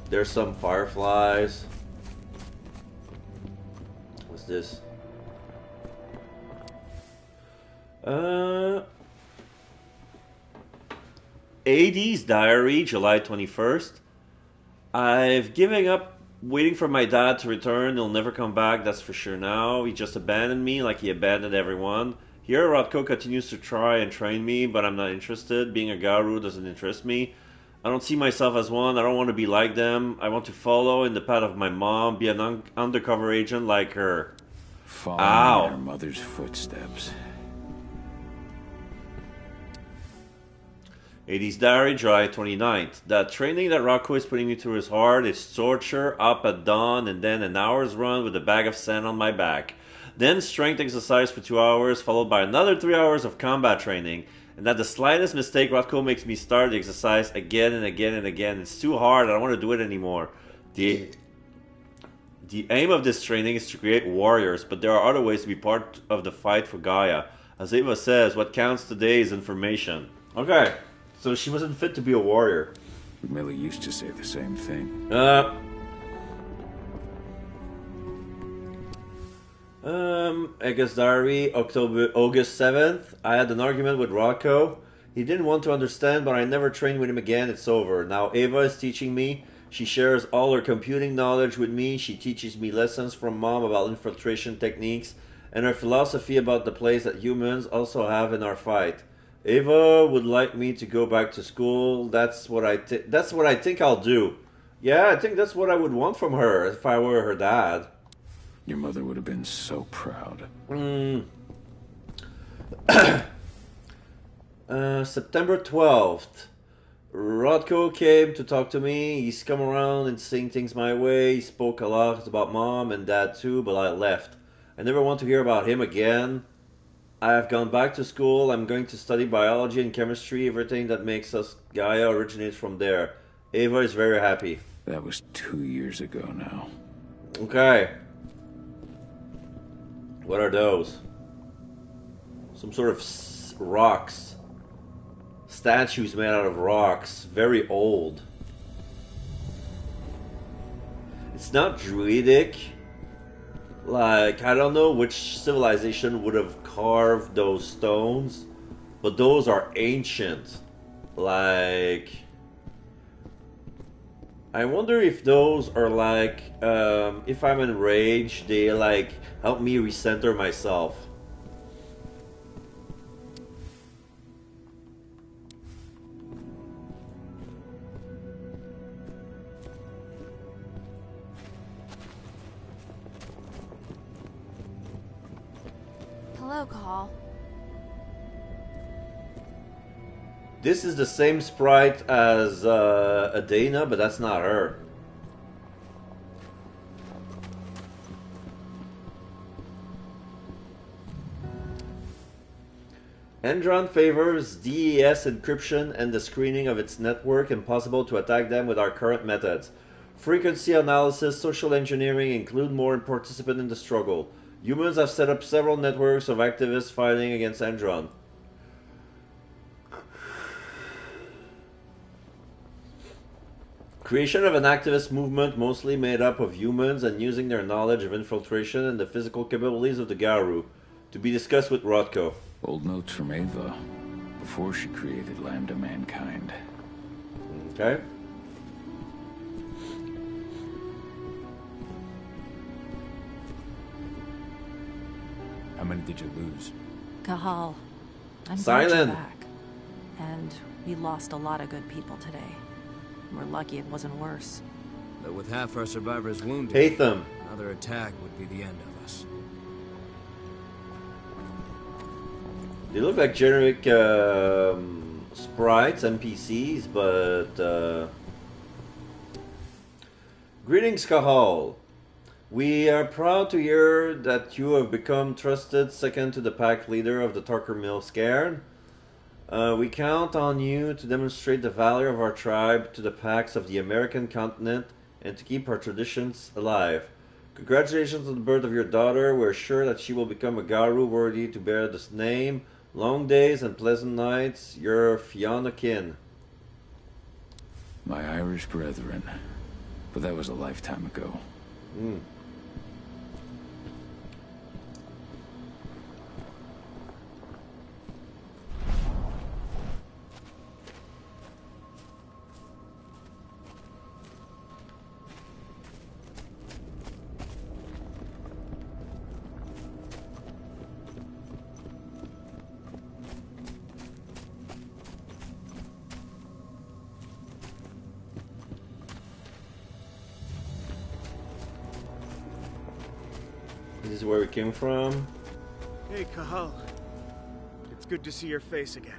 There's some fireflies. What's this? AD's diary, July 21st. I've given up waiting for my dad to return. He'll never come back, that's for sure now. He just abandoned me like he abandoned everyone. Here, Rodko continues to try and train me, but I'm not interested. Being a Garu doesn't interest me. I don't see myself as one. I don't want to be like them. I want to follow in the path of my mom, be an undercover agent like her. Following in her mother's footsteps. AD's diary, July 29th. That training that Rocco is putting me through is hard. It's torture, up at dawn, and then an hour's run with a bag of sand on my back. Then strength exercise for 2 hours, followed by another 3 hours of combat training. And at the slightest mistake, Rocco makes me start the exercise again and again and again. It's too hard. I don't want to do it anymore. The aim of this training is to create warriors, but there are other ways to be part of the fight for Gaia. As Ava says, what counts today is information. Okay. So she wasn't fit to be a warrior. Millie used to say the same thing. August diary, August 7th. I had an argument with Rocco. He didn't want to understand, but I never trained with him again. It's over. Now Ava is teaching me. She shares all her computing knowledge with me. She teaches me lessons from Mom about infiltration techniques and her philosophy about the place that humans also have in our fight. Ava would like me to go back to school. That's what I think I'll do. Yeah, I think that's what I would want from her if I were her dad. Your mother would have been so proud. September 12th. Rodko came to talk to me. He's come around and saying things my way. He spoke a lot about Mom and Dad too, but I left. I never want to hear about him again. I have gone back to school. I'm going to study biology and chemistry. Everything that makes us Gaia originates from there. Ava is very happy. That was 2 years ago now. Okay. What are those? Some sort of rocks. Statues made out of rocks. Very old. It's not druidic. Like, I don't know which civilization would have carve those stones, but those are ancient. Like, I wonder if those are like, if I'm enraged, they like help me recenter myself. Hello, Call. This is the same sprite as Adana, but that's not her. Endron favors DES encryption and the screening of its network, impossible to attack them with our current methods. Frequency analysis, social engineering include more participants in the struggle. Humans have set up several networks of activists fighting against Endron. Creation of an activist movement mostly made up of humans and using their knowledge of infiltration and the physical capabilities of the Garou. To be discussed with Rodko. Old notes from Ava, before she created Lambda Mankind. Okay. How many did you lose? Cahal, I'm glad you're back. And we lost a lot of good people today. We're lucky it wasn't worse. But with half our survivors wounded, hate them. Another attack would be the end of us. They look like generic sprites, NPCs, but greetings, Cahal. We are proud to hear that you have become trusted second to the pack leader of the Tarker Mill Scared. We count on you to demonstrate the value of our tribe to the packs of the American continent and to keep our traditions alive. Congratulations on the birth of your daughter. We're sure that she will become a Garou worthy to bear this name. Long days and pleasant nights, your Fianna kin. My Irish brethren. But that was a lifetime ago. This is where we came from. Hey, Cahal. It's good to see your face again.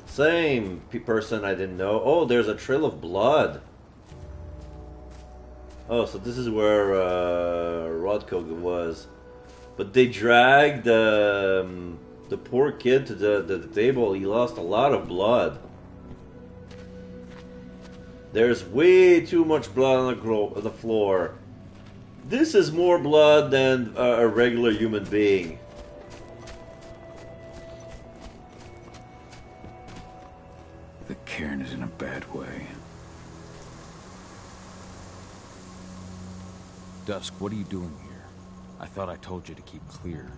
Same person I didn't know. Oh, there's a trail of blood. Oh, so this is where Rodko was. But they dragged the poor kid to the table. He lost a lot of blood. There's way too much blood on the floor. This is more blood than a regular human being. The cairn is in a bad way. Dusk, what are you doing here? I thought I told you to keep clear.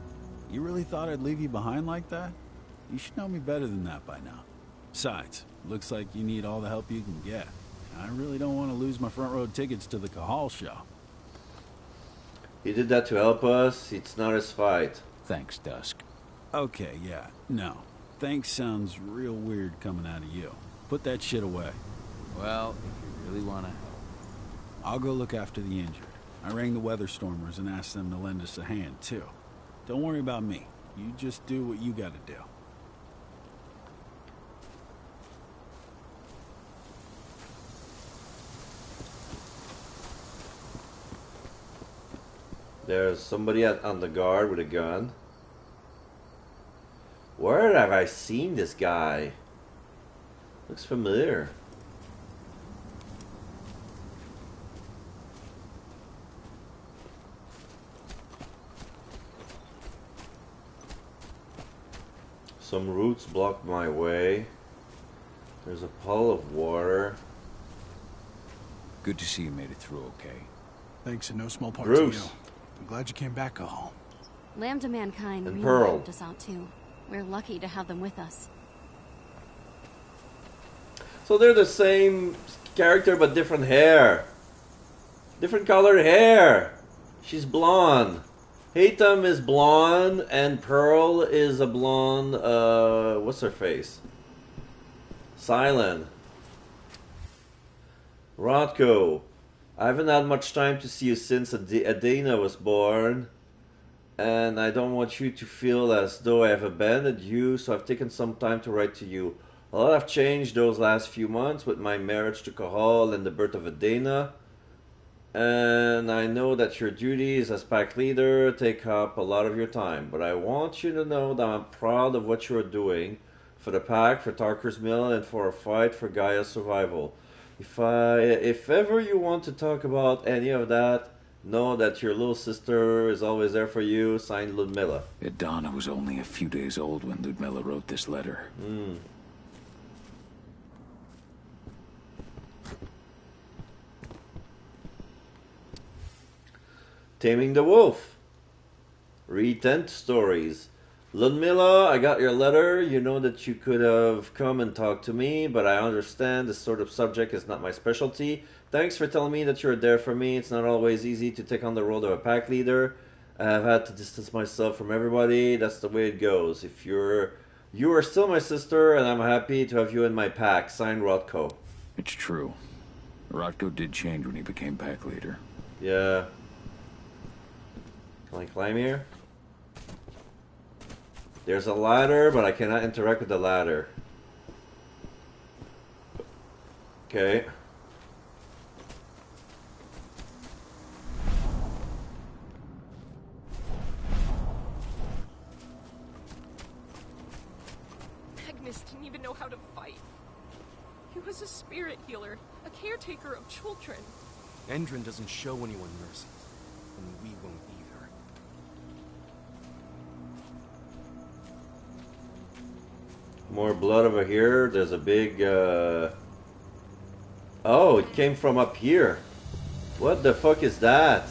You really thought I'd leave you behind like that? You should know me better than that by now. Besides, looks like you need all the help you can get. I really don't want to lose my front row tickets to the Cahal show. He did that to help us. It's not his fight. Thanks, Dusk. Okay, yeah. No. Thanks sounds real weird coming out of you. Put that shit away. Well, if you really want to help. I'll go look after the injured. I rang the Weatherstormers and asked them to lend us a hand, too. Don't worry about me. You just do what you gotta do. There's somebody on the guard with a gun. Where have I seen this guy? Looks familiar. Some roots blocked my way. There's a puddle of water. Good to see you made it through okay. Thanks in no small part Bruce. to you. I'm glad you came back, Cahal. Lambda Mankind And really Pearl. helped us out too. We're lucky to have them with us. So they're the same character but different hair. Different colored hair. She's blonde. Hatem is blonde and Pearl is a blonde, what's her face? Silent. Rodko. I haven't had much time to see you since Adena was born. And I don't want you to feel as though I have abandoned you, so I've taken some time to write to you. A lot have changed those last few months with my marriage to Cahal and the birth of Adena. And I know that your duties as pack leader take up a lot of your time, but I want you to know that I'm proud of what you are doing for the pack, for Tarker's Mill, and for a fight for Gaia's survival. If ever you want to talk about any of that, know that your little sister is always there for you. Signed, Ludmilla. Adana was only a few days old when Ludmilla wrote this letter. Taming the Wolf. Read 10 stories. Ludmilla, I got your letter. You know that you could have come and talked to me, but I understand this sort of subject is not my specialty. Thanks for telling me that you're there for me. It's not always easy to take on the role of a pack leader. I've had to distance myself from everybody. That's the way it goes. You are still my sister, and I'm happy to have you in my pack. Signed, Rodko. It's true. Rodko did change when he became pack leader. Yeah. Can I climb here? There's a ladder, but I cannot interact with the ladder. Okay. Magnus didn't even know how to fight. He was a spirit healer, a caretaker of children. Endron doesn't show anyone mercy, and we won't either. More blood over here. There's a big, Oh, it came from up here. What the fuck is that?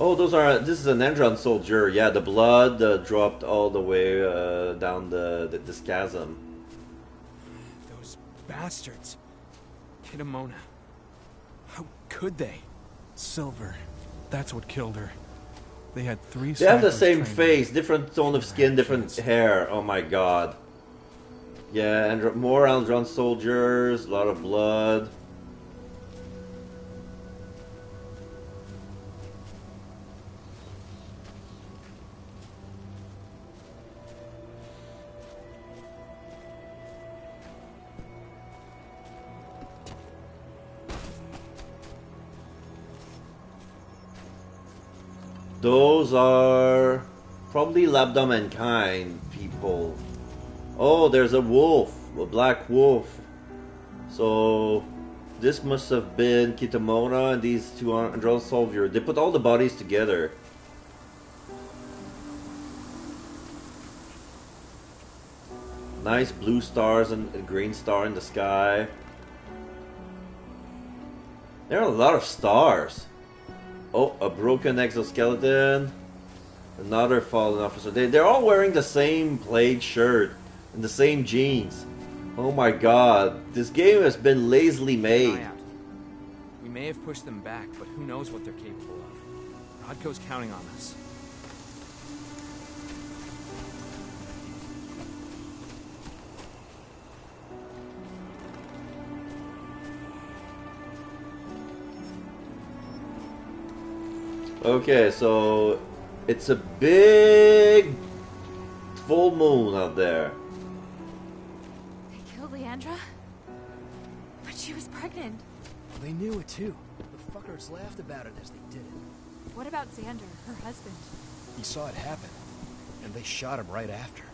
Oh, this is an Endron soldier. Yeah, the blood dropped all the way down this chasm. Those bastards. Kitamona. How could they? Silver. That's what killed her. They had 3 They have the snipers same trained face, different tone of skin, different hair. Oh my god. Yeah, and more Endron soldiers, a lot of blood. Those are probably Lambda Mankind people. Oh, there's a wolf, a black wolf. So this must have been Kitamona and these two Andron soldiers. They put all the bodies together. Nice blue stars and a green star in the sky. There are a lot of stars. Oh, a broken exoskeleton. Another fallen officer. They're all wearing the same plaid shirt and the same jeans. Oh my god. This game has been lazily made. We may have pushed them back, but who knows what they're capable of. Rodko's counting on us. Okay, so it's a big full moon out there. They killed Leandra? But she was pregnant. They knew it too. The fuckers laughed about it as they did it. What about Xander, her husband? He saw it happen, and they shot him right after.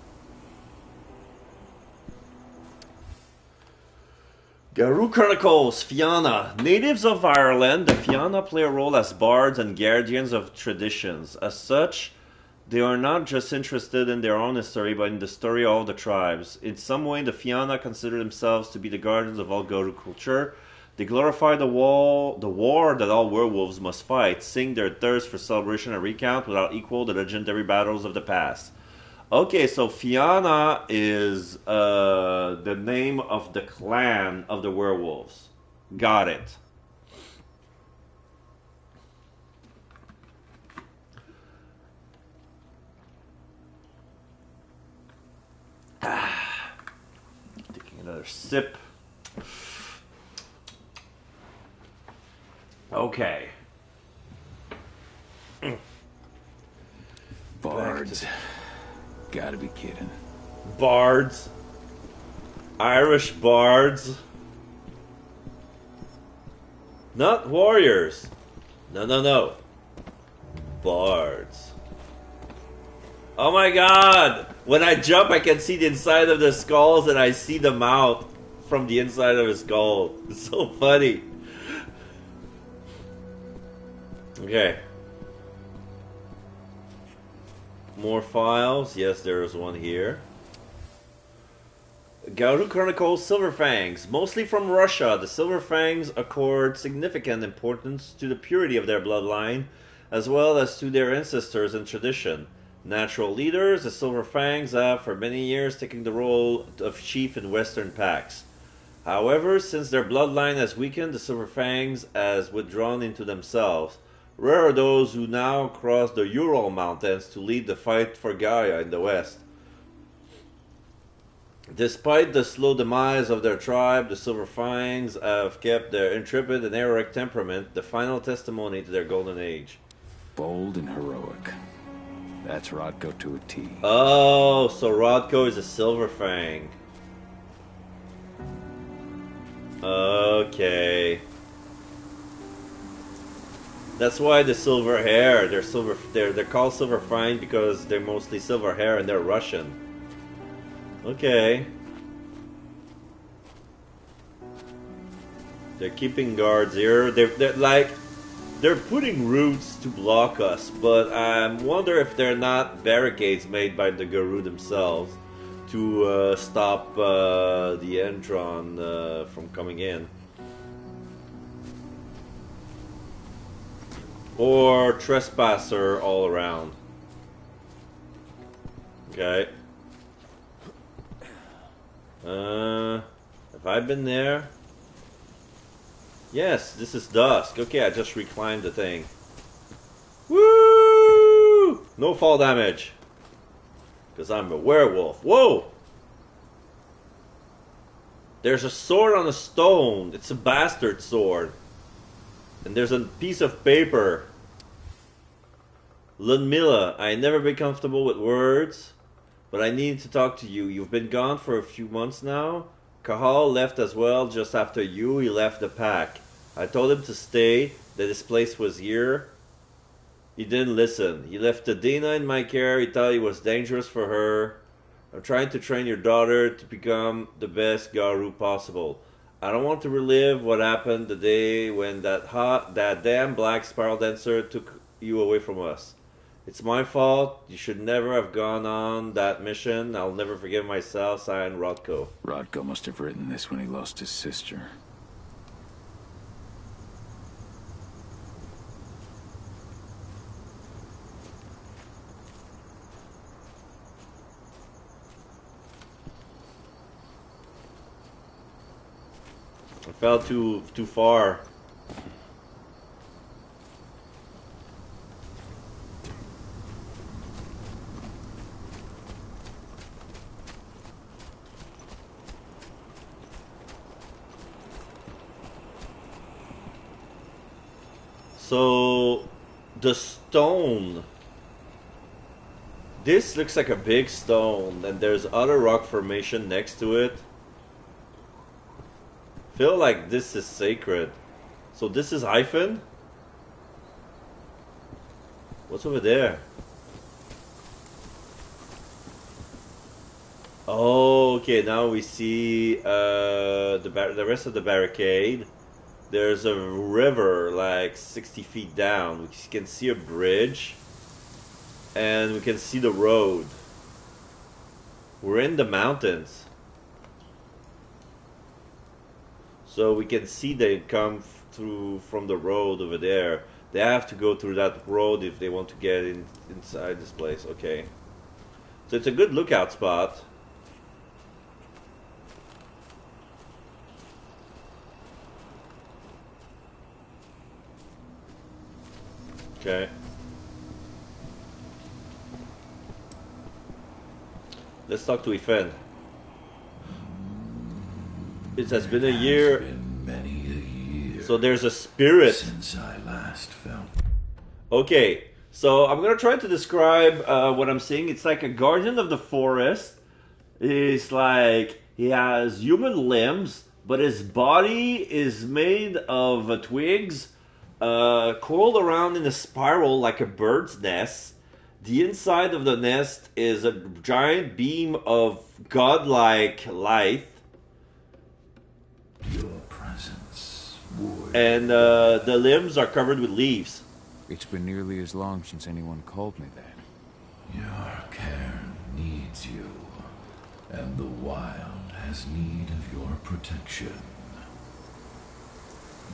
Garou Chronicles, Fianna. Natives of Ireland, the Fianna play a role as bards and guardians of traditions. As such, they are not just interested in their own history, but in the story of all the tribes. In some way, the Fianna consider themselves to be the guardians of all Garou culture. They glorify the war that all werewolves must fight, sing their thirst for celebration and recount without equal the legendary battles of the past. Okay, so Fianna is the name of the clan of the werewolves. Got it. Taking another sip. Okay. Bards. Gotta be kidding. Bards. Irish bards. Not warriors. No. Bards. Oh my god! When I jump, I can see the inside of the skulls and I see the mouth from the inside of his skull. It's so funny. Okay. More files. Yes, there is one here. Garou Chronicles Silverfangs. Mostly from Russia, the Silverfangs accord significant importance to the purity of their bloodline, as well as to their ancestors and tradition. Natural leaders, the Silverfangs have for many years taken the role of chief in Western packs. However, since their bloodline has weakened, the Silverfangs has withdrawn into themselves. Rare are those who now cross the Ural Mountains to lead the fight for Gaia in the west. Despite the slow demise of their tribe, the Silverfangs have kept their intrepid and heroic temperament, the final testimony to their golden age. Bold and heroic. That's Rodko to a T. Oh, so Rodko is a Silverfang. Okay. That's why the silver hair. They're called Silverfang because they're mostly silver hair and they're Russian. Okay. They're keeping guards here. They're putting routes to block us, but I wonder if they're not barricades made by the Garou themselves to stop the Entron from coming in. Or trespasser all around. Okay. Have I been there? Yes, this is dusk. Okay, I just reclimbed the thing. Woo! No fall damage. Because I'm a werewolf. Whoa! There's a sword on a stone. It's a bastard sword. And there's a piece of paper. Ludmilla, I never been comfortable with words, but I need to talk to you. You've been gone for a few months now. Kahal left as well just after you. He left the pack. I told him to stay, that his place was here. He didn't listen. He left Dana in my care. He thought it was dangerous for her. I'm trying to train your daughter to become the best Garou possible. I don't want to relive what happened the day when that damn black spiral dancer took you away from us. It's my fault. You should never have gone on that mission. I'll never forgive myself. Signed, Rodko. Rodko must have written this when he lost his sister. I fell too far. So, the stone. This looks like a big stone, and there's other rock formation next to it. Feel like this is sacred. So this is Hyphen? What's over there? Oh, okay, now we see the rest of the barricade. There's a river like 60 feet down. We can see a bridge. And we can see the road. We're in the mountains. So we can see they come through from the road over there. They have to go through that road if they want to get inside this place. Okay. So it's a good lookout spot. Okay. Let's talk to Ethan. It has been a year. Many a year. So there's a spirit. Since I last felt. Okay, so I'm gonna try to describe what I'm seeing. It's like a guardian of the forest. It's like he has human limbs, but his body is made of twigs, coiled around in a spiral like a bird's nest. The inside of the nest is a giant beam of godlike light. Your presence, warrior. And the limbs are covered with leaves. It's been nearly as long since anyone called me that. Your cairn needs you, and the wild has need of your protection.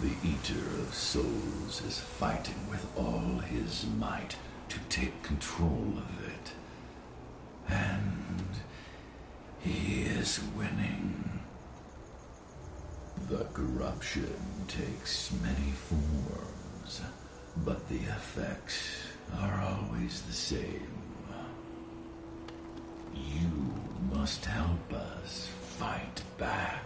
The Eater of Souls is fighting with all his might to take control of it. And he is winning. The corruption takes many forms, but the effects are always the same. You must help us fight back.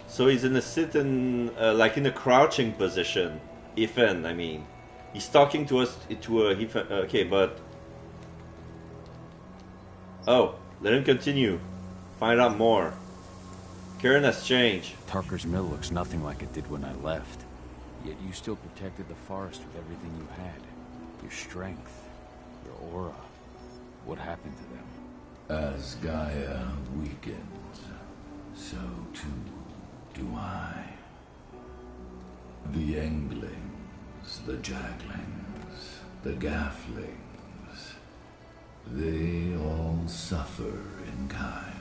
So he's in a sitting, like in a crouching position. Ethan, I mean. He's talking to us, okay, but... Oh, let him continue. Find out more. Karen has changed. Tarker's Mill looks nothing like it did when I left. Yet you still protected the forest with everything you had. Your strength, your aura. What happened to them? As Gaia weakens, so too do I. The Englings, the Jaglings, the Gafflings, they all suffer in kind.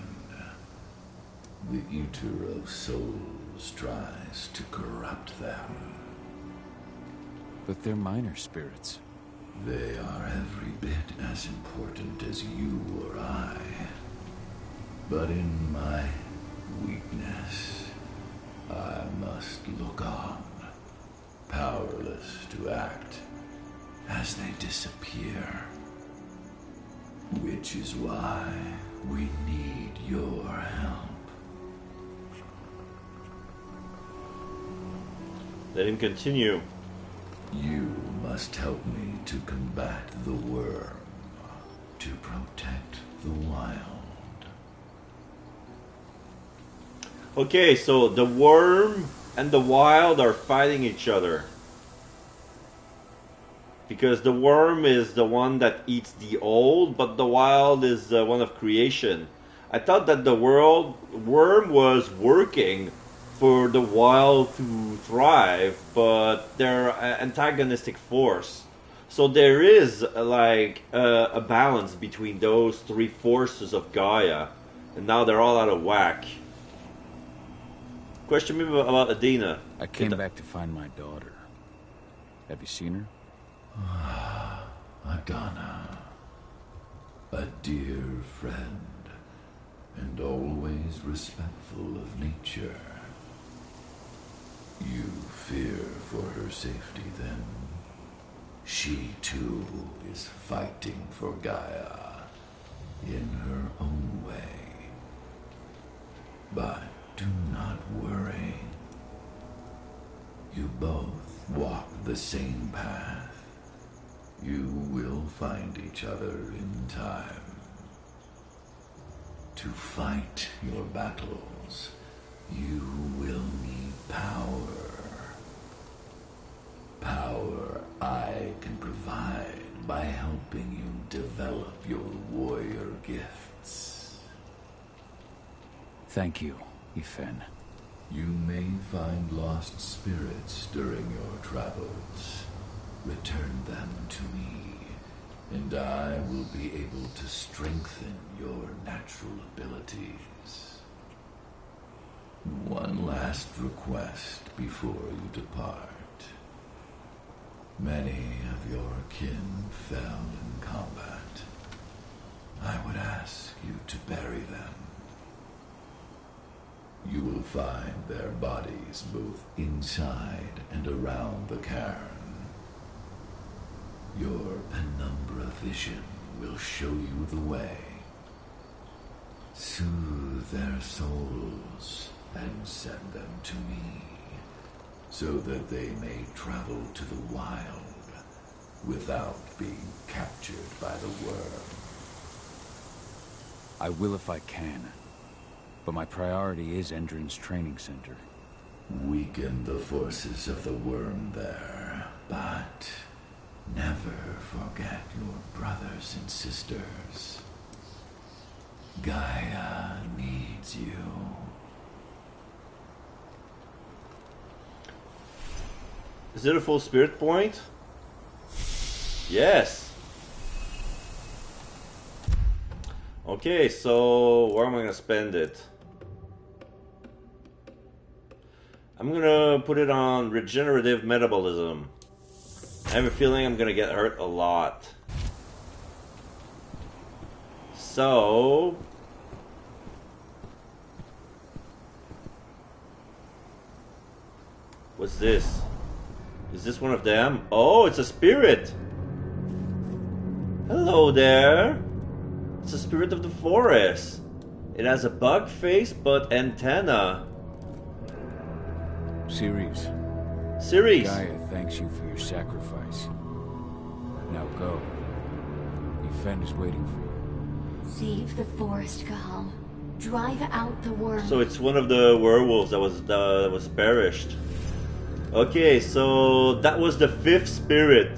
The Eater of Souls tries to corrupt them. But they're minor spirits. They are every bit as important as you or I. But in my weakness, I must look on, powerless to act, as they disappear. Which is why we need your help. Let him continue. You must help me to combat the worm, to protect the wild. Okay, so the worm and the wild are fighting each other. Because the worm is the one that eats the old, but the wild is the one of creation. I thought that the worm was working for the wild to thrive, but they're an antagonistic force. So there is like a balance between those three forces of Gaia, and now they're all out of whack. Question me about Adina. I came back to find my daughter. Have you seen her? Adana, a dear friend, and always respectful of nature. You fear for her safety, then? She, too, is fighting for Gaia, in her own way. But do not worry. You both walk the same path. You will find each other in time. To fight your battles, you will need power. Power I can provide by helping you develop your warrior gifts. Thank you, Ethan. You may find lost spirits during your travels. Return them to me, and and I will be able to strengthen your natural abilities. One last request before you depart. Many of your kin fell in combat. I would ask you to bury them. You will find their bodies both inside and around the cairn. Your penumbra vision will show you the way. Soothe their souls and send them to me, so that they may travel to the wild without being captured by the worm. I will if I can, but my priority is Endron's training center. Weaken the forces of the worm there, but never forget your brothers and sisters. Gaia needs you. Is it a full spirit point? Yes. Okay, so where am I gonna spend it? I'm gonna put it on regenerative metabolism. I have a feeling I'm gonna get hurt a lot. So what's this? Is this one of them? Oh, it's a spirit! Hello there! It's a spirit of the forest. It has a bug face but antenna. Ceres. Ceres! Gaia thanks you for your sacrifice. Now go. Yfen is waiting for you. Save the forest, Cahal. Drive out the worm. So it's one of the werewolves that was perished. Okay, so that was the 5th spirit.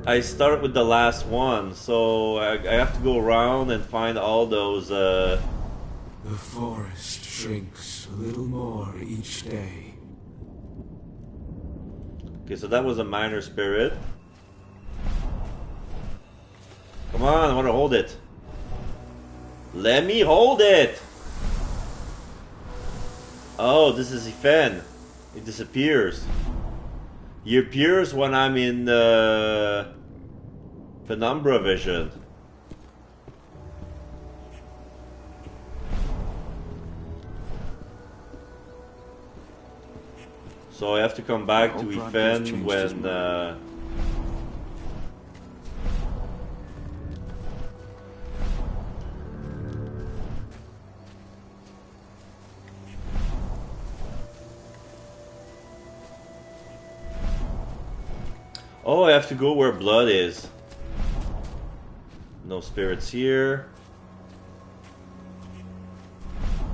I start with the last one, so I have to go around and find all those. The forest shrinks a little more each day. Okay, so that was a minor spirit. Come on, I want to hold it. Let me hold it! Oh, this is Yfen. It disappears. He appears when I'm in penumbra vision. So I have to come back to Yfen when oh, I have to go where blood is. No spirits here.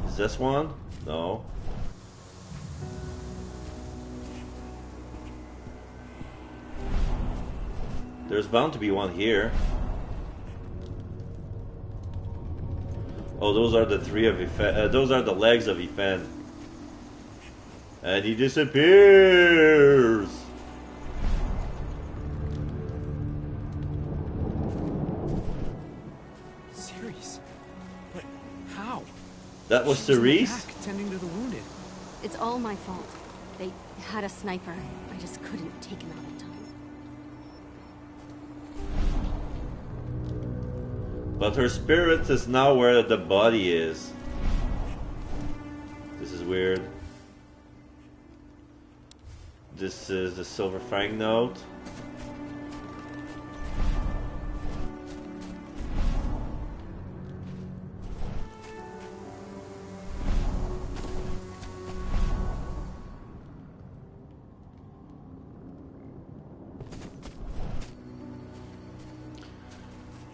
Is this one? No. There's bound to be one here. Oh, those are the 3 of Yfen. Those are the legs of Yfen. And he disappears! That was Ceres? Tending to the wounded. It's all my fault. They had a sniper. I just couldn't take him out in time. But her spirit is now where the body is. This is weird. This is the silver fang note.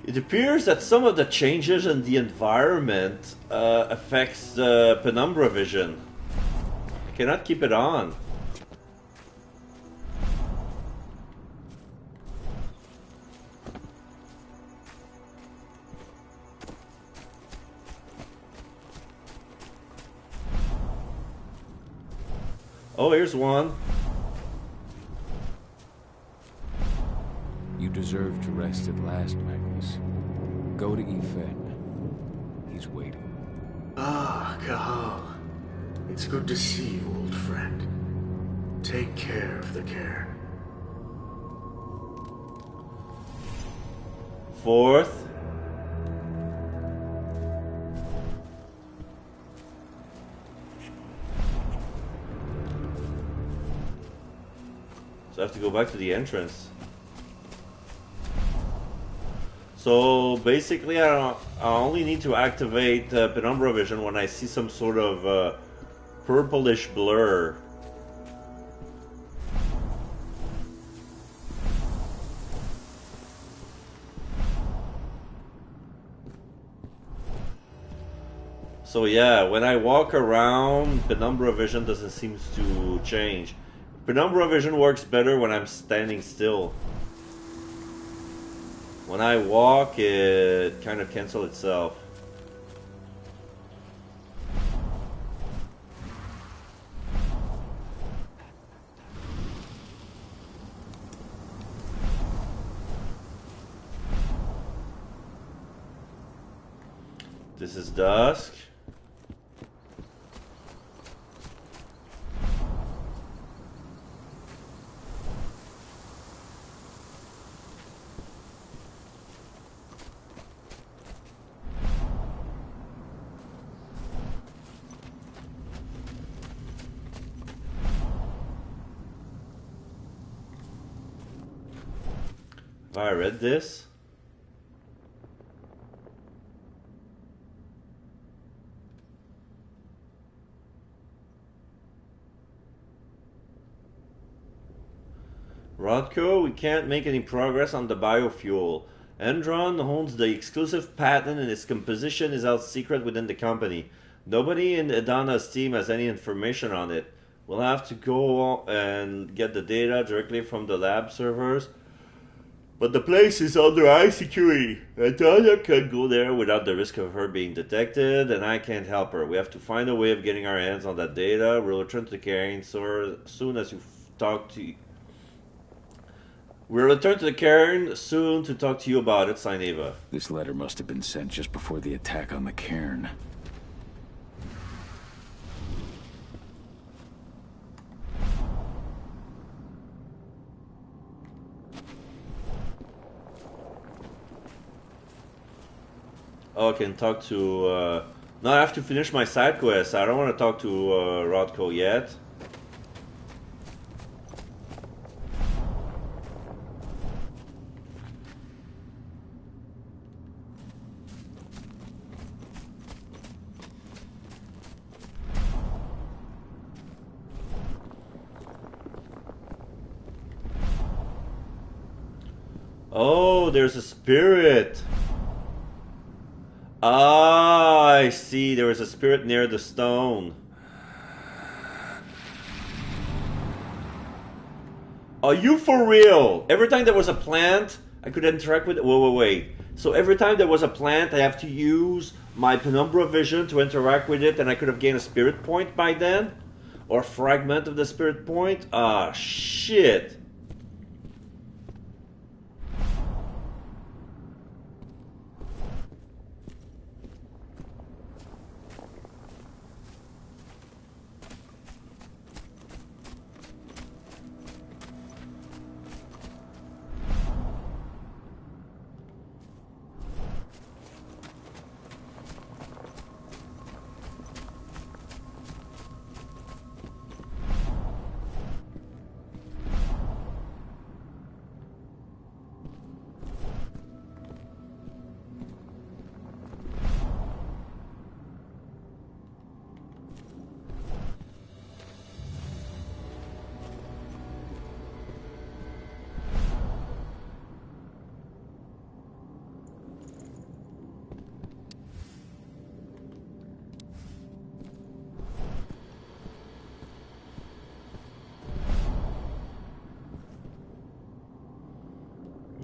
It appears that some of the changes in the environment affects the penumbra vision. I cannot keep it on. Oh, here's one. You deserve to rest at last, Magnus. Go to Ethan. He's waiting. Ah, Cahal. It's good to see you, old friend. Take care of the cairn. Fourth. So I have to go back to the entrance. So basically I only need to activate Penumbra Vision when I see some sort of purplish blur. So yeah, when I walk around, Penumbra Vision doesn't seem to change. Penumbra Vision works better when I'm standing still. When I walk, it kind of cancels itself. This is dusk. Have I read this? Rodko, we can't make any progress on the biofuel. Endron owns the exclusive patent and its composition is held secret within the company. Nobody in Adana's team has any information on it. We'll have to go and get the data directly from the lab servers. But the place is under high security. Adana can't go there without the risk of her being detected, and I can't help her. We have to find a way of getting our hands on that data. We'll return to the cairn soon as you talk to... We'll return to the cairn soon to talk to you about it, signed Ava. This letter must have been sent just before the attack on the cairn. Oh, I can talk to... No, I have to finish my side quest. I don't want to talk to Rodko yet. Oh, there's a spirit. Ah, I see. There was a spirit near the stone. Are you for real? Every time there was a plant, I could interact with it. Wait. So every time there was a plant, I have to use my Penumbra Vision to interact with it, and I could have gained a spirit point by then? Or a fragment of the spirit point? Ah, shit.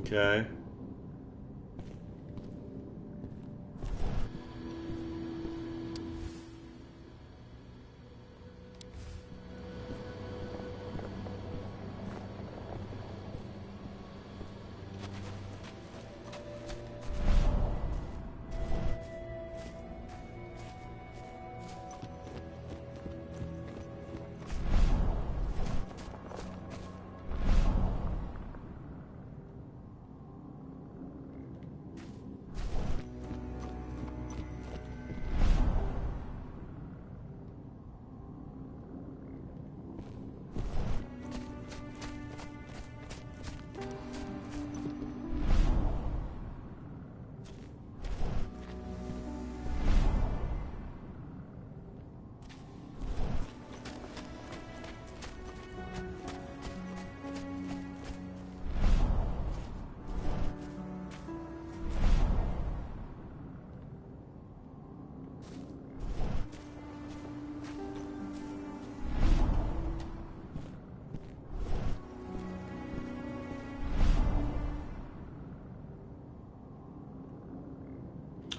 Okay.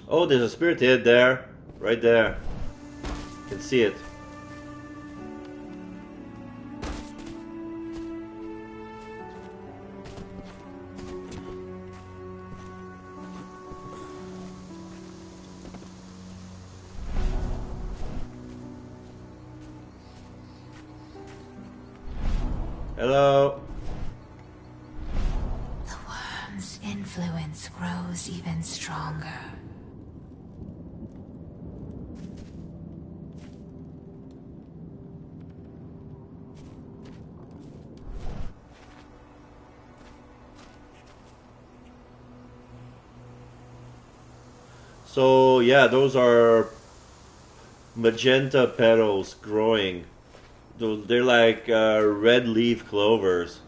Oh, there's a spirit head there. Right there. You can see it. Hello. The worm's influence grows even stronger. So yeah, those are magenta petals growing. They're like red leaf clovers.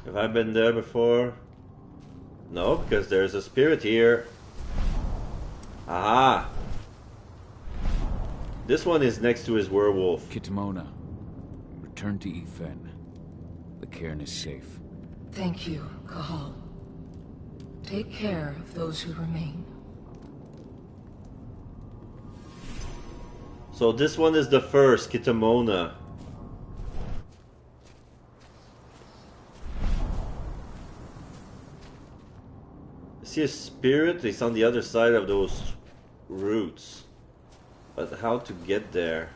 Have I been there before? No, because there's a spirit here. Aha! This one is next to his werewolf. Kitamona, return to Ethan. The cairn is safe. Thank you, Cahal. Take care of those who remain. So this one is the first, Kitamona. See a spirit? It's on the other side of those roots. But how to get there?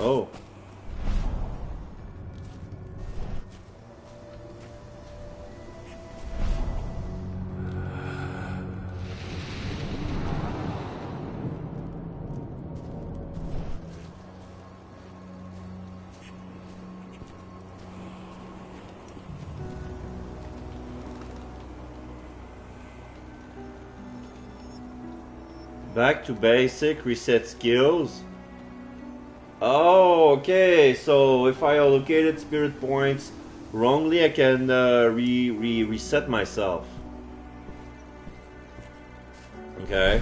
Oh. Back to basic, reset skills. Oh, okay. So if I allocated spirit points wrongly, I can reset myself. Okay.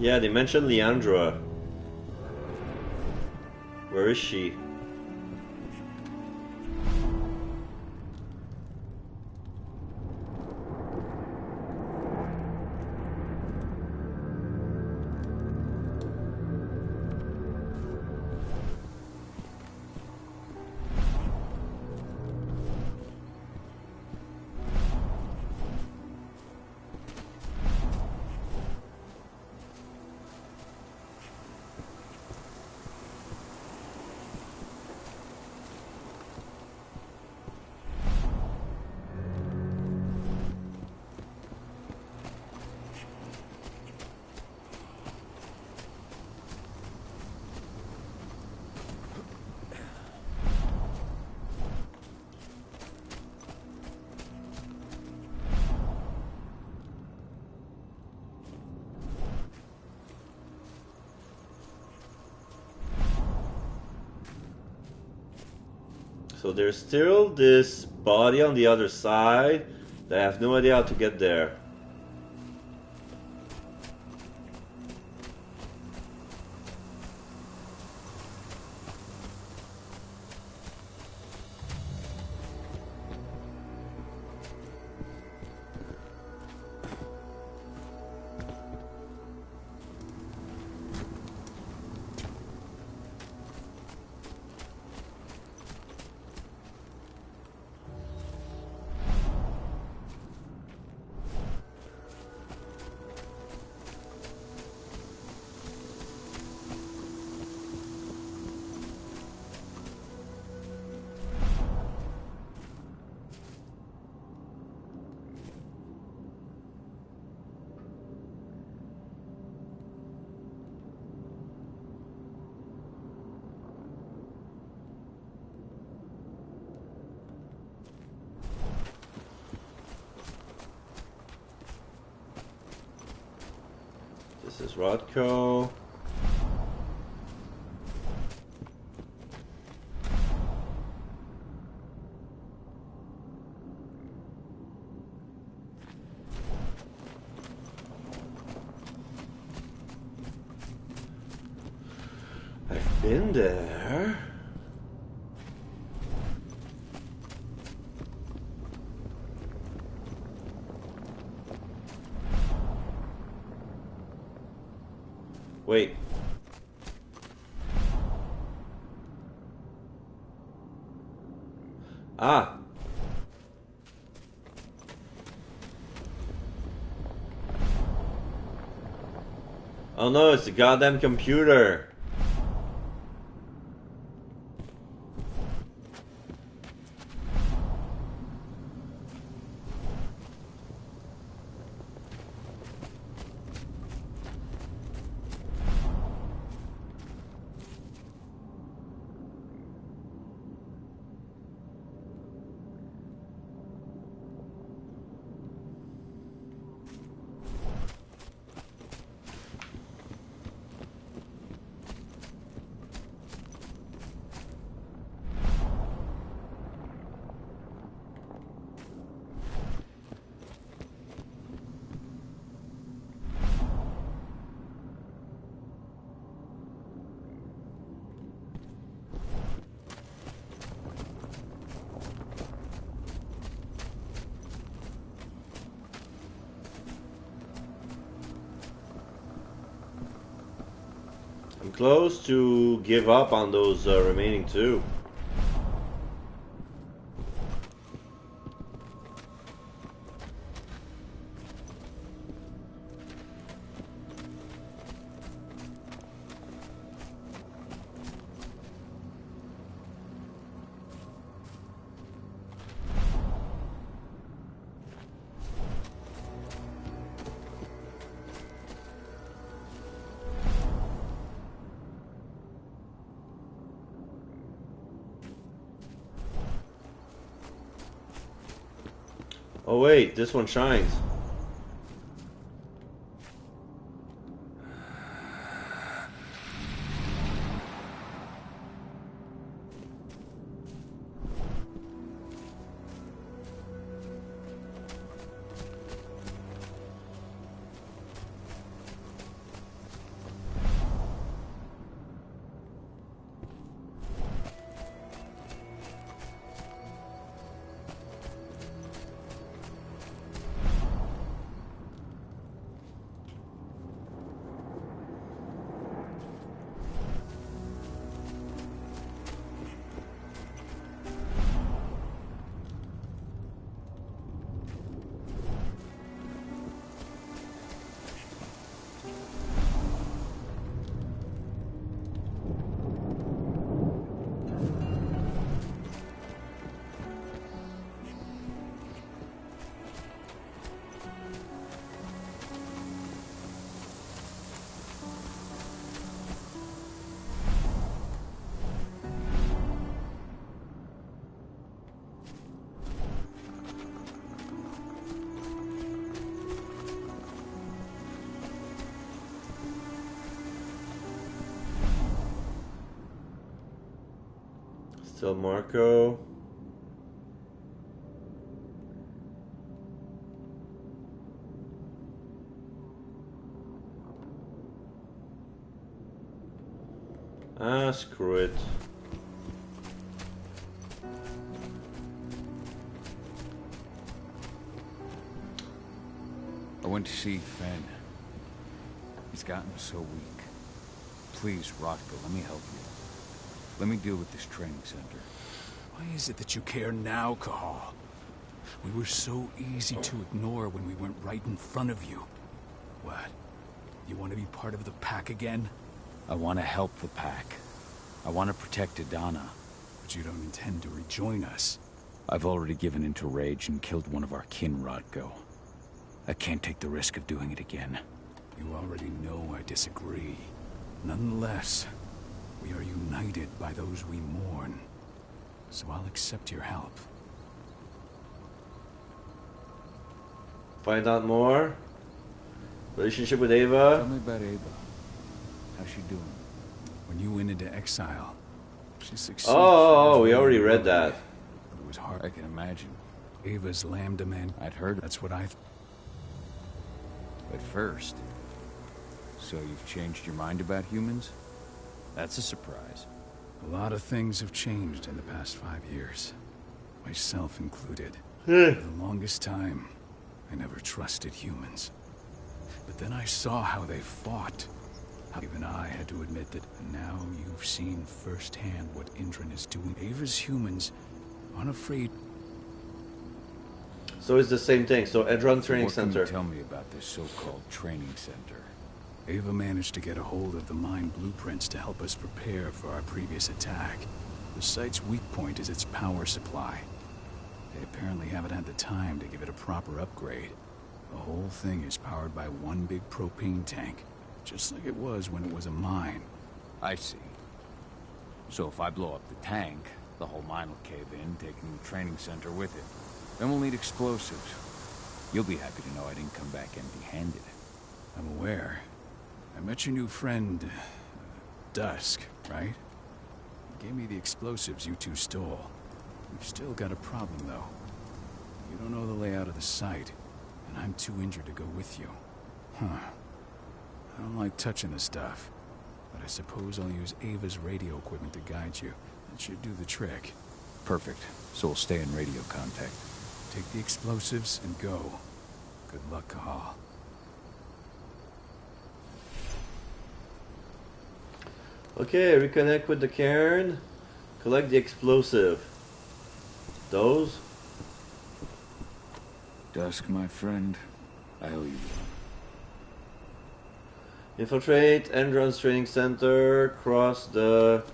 Yeah, they mentioned Leandra. Where is she? So there's still this body on the other side that I have no idea how to get there. This is Rodko. I've been there. Wait. Ah. Oh no, it's the goddamn computer. I'm close to give up on those remaining two. Oh wait, this one shines. Still Marco. Ah, screw it. I went to see Fenn. He's gotten so weak. Please, Rotko, let me help you. Let me deal with this training center. Why is it that you care now, Cahal? We were so easy to ignore when we went right in front of you. What? You want to be part of the pack again? I want to help the pack. I want to protect Adana. But you don't intend to rejoin us. I've already given in to rage and killed one of our kin, Rotko. I can't take the risk of doing it again. You already know I disagree. Nonetheless, we are united by those we mourn. So I'll accept your help. Find out more. Relationship with Ava. Tell me about Ava. How's she doing? When you went into exile, she succeeded. Oh, we already read that. It was hard. I can imagine. Ava's lambda man. I'd heard. That's what I... At first. So you've changed your mind about humans? That's a surprise. A lot of things have changed in the past 5 years. Myself included. For the longest time, I never trusted humans. But then I saw how they fought. How even I had to admit that now you've seen firsthand what Indran is doing. Ava's humans aren't afraid. So it's the same thing. So Edron Training What can Center. you tell me about this so-called training center? Ava managed to get a hold of the mine blueprints to help us prepare for our previous attack. The site's weak point is its power supply. They apparently haven't had the time to give it a proper upgrade. The whole thing is powered by one big propane tank, just like it was when it was a mine. I see. So if I blow up the tank, the whole mine will cave in, taking the training center with it. Then we'll need explosives. You'll be happy to know I didn't come back empty-handed. I'm aware. I met your new friend, Dusk, right? He gave me the explosives you two stole. We've still got a problem, though. You don't know the layout of the site, and I'm too injured to go with you. Huh. I don't like touching the stuff, but I suppose I'll use Ava's radio equipment to guide you. That should do the trick. Perfect. So we'll stay in radio contact. Take the explosives and go. Good luck, Cahal. Okay, reconnect with the cairn. Collect the explosive. Those? Dusk, my friend, I owe you one. Infiltrate Endron's training center. Cross the...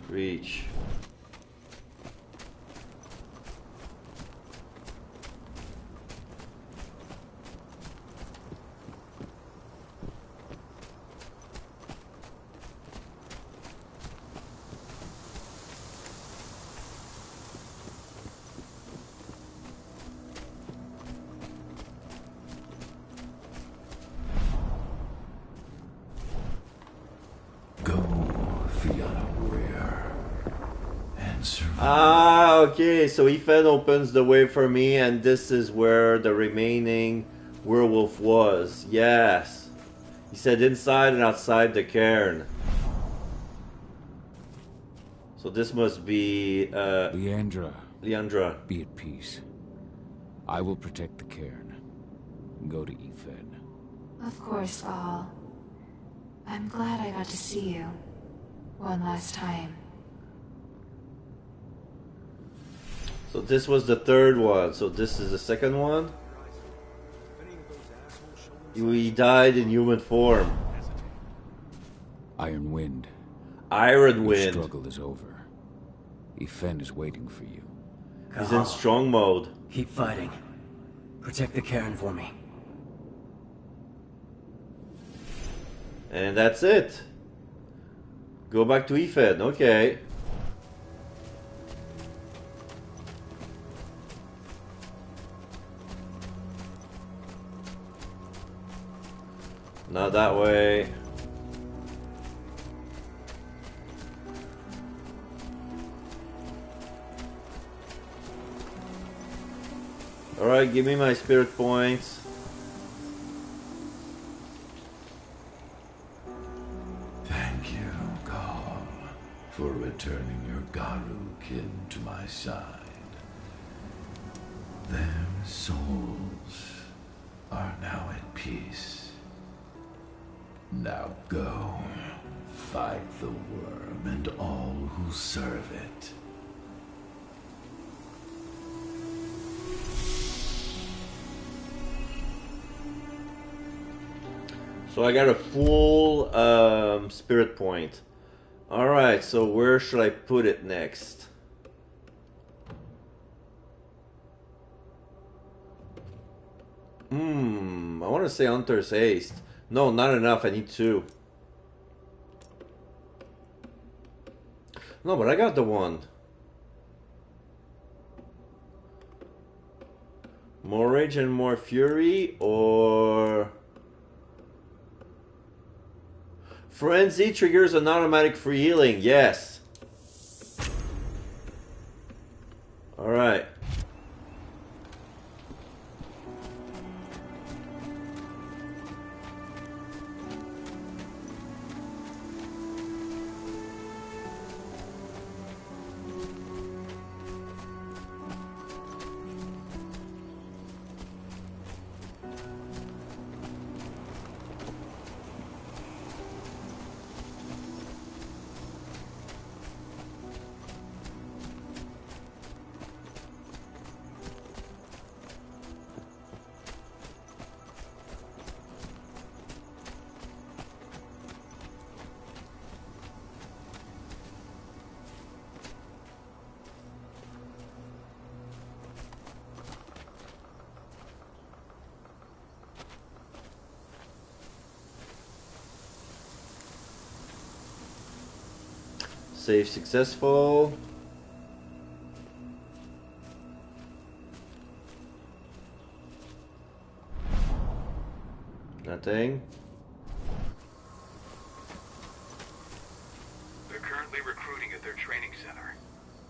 Reach. Ah, okay, so Ethan opens the way for me, and this is where the remaining werewolf was. Yes. He said inside and outside the cairn. So this must be, Leandra. Leandra. Be at peace. I will protect the cairn. Go to Ethan. Of course, Gaul. I'm glad I got to see you. One last time. So this was the third one. So this is the second one. He died in human form. Iron Wind. Iron Wind. Your struggle is over. Ethan is waiting for you. He's in strong mode. Keep fighting. Protect the cairn for me. And that's it. Go back to Ethan. Okay. Not that way. Alright, give me my spirit points. Thank you, Gaul, for returning your Garu kin to my side. Their souls are now at peace. Now go, fight the worm and all who serve it. So I got a full spirit point. Alright, so where should I put it next? I want to say Hunter's Haste. No, not enough. I need 2. No, but I got the one. More Rage and More Fury, or... Frenzy triggers an automatic free healing. Yes. Alright. Save successful. Nothing. They're currently recruiting at their training center.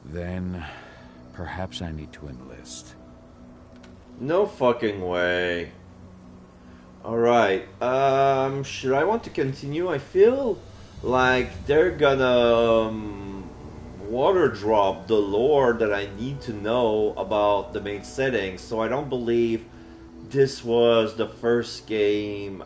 Then, perhaps I need to enlist. No fucking way. Alright, should I want to continue? I feel like they're gonna water drop the lore that I need to know about the main setting, so I don't believe this was the first game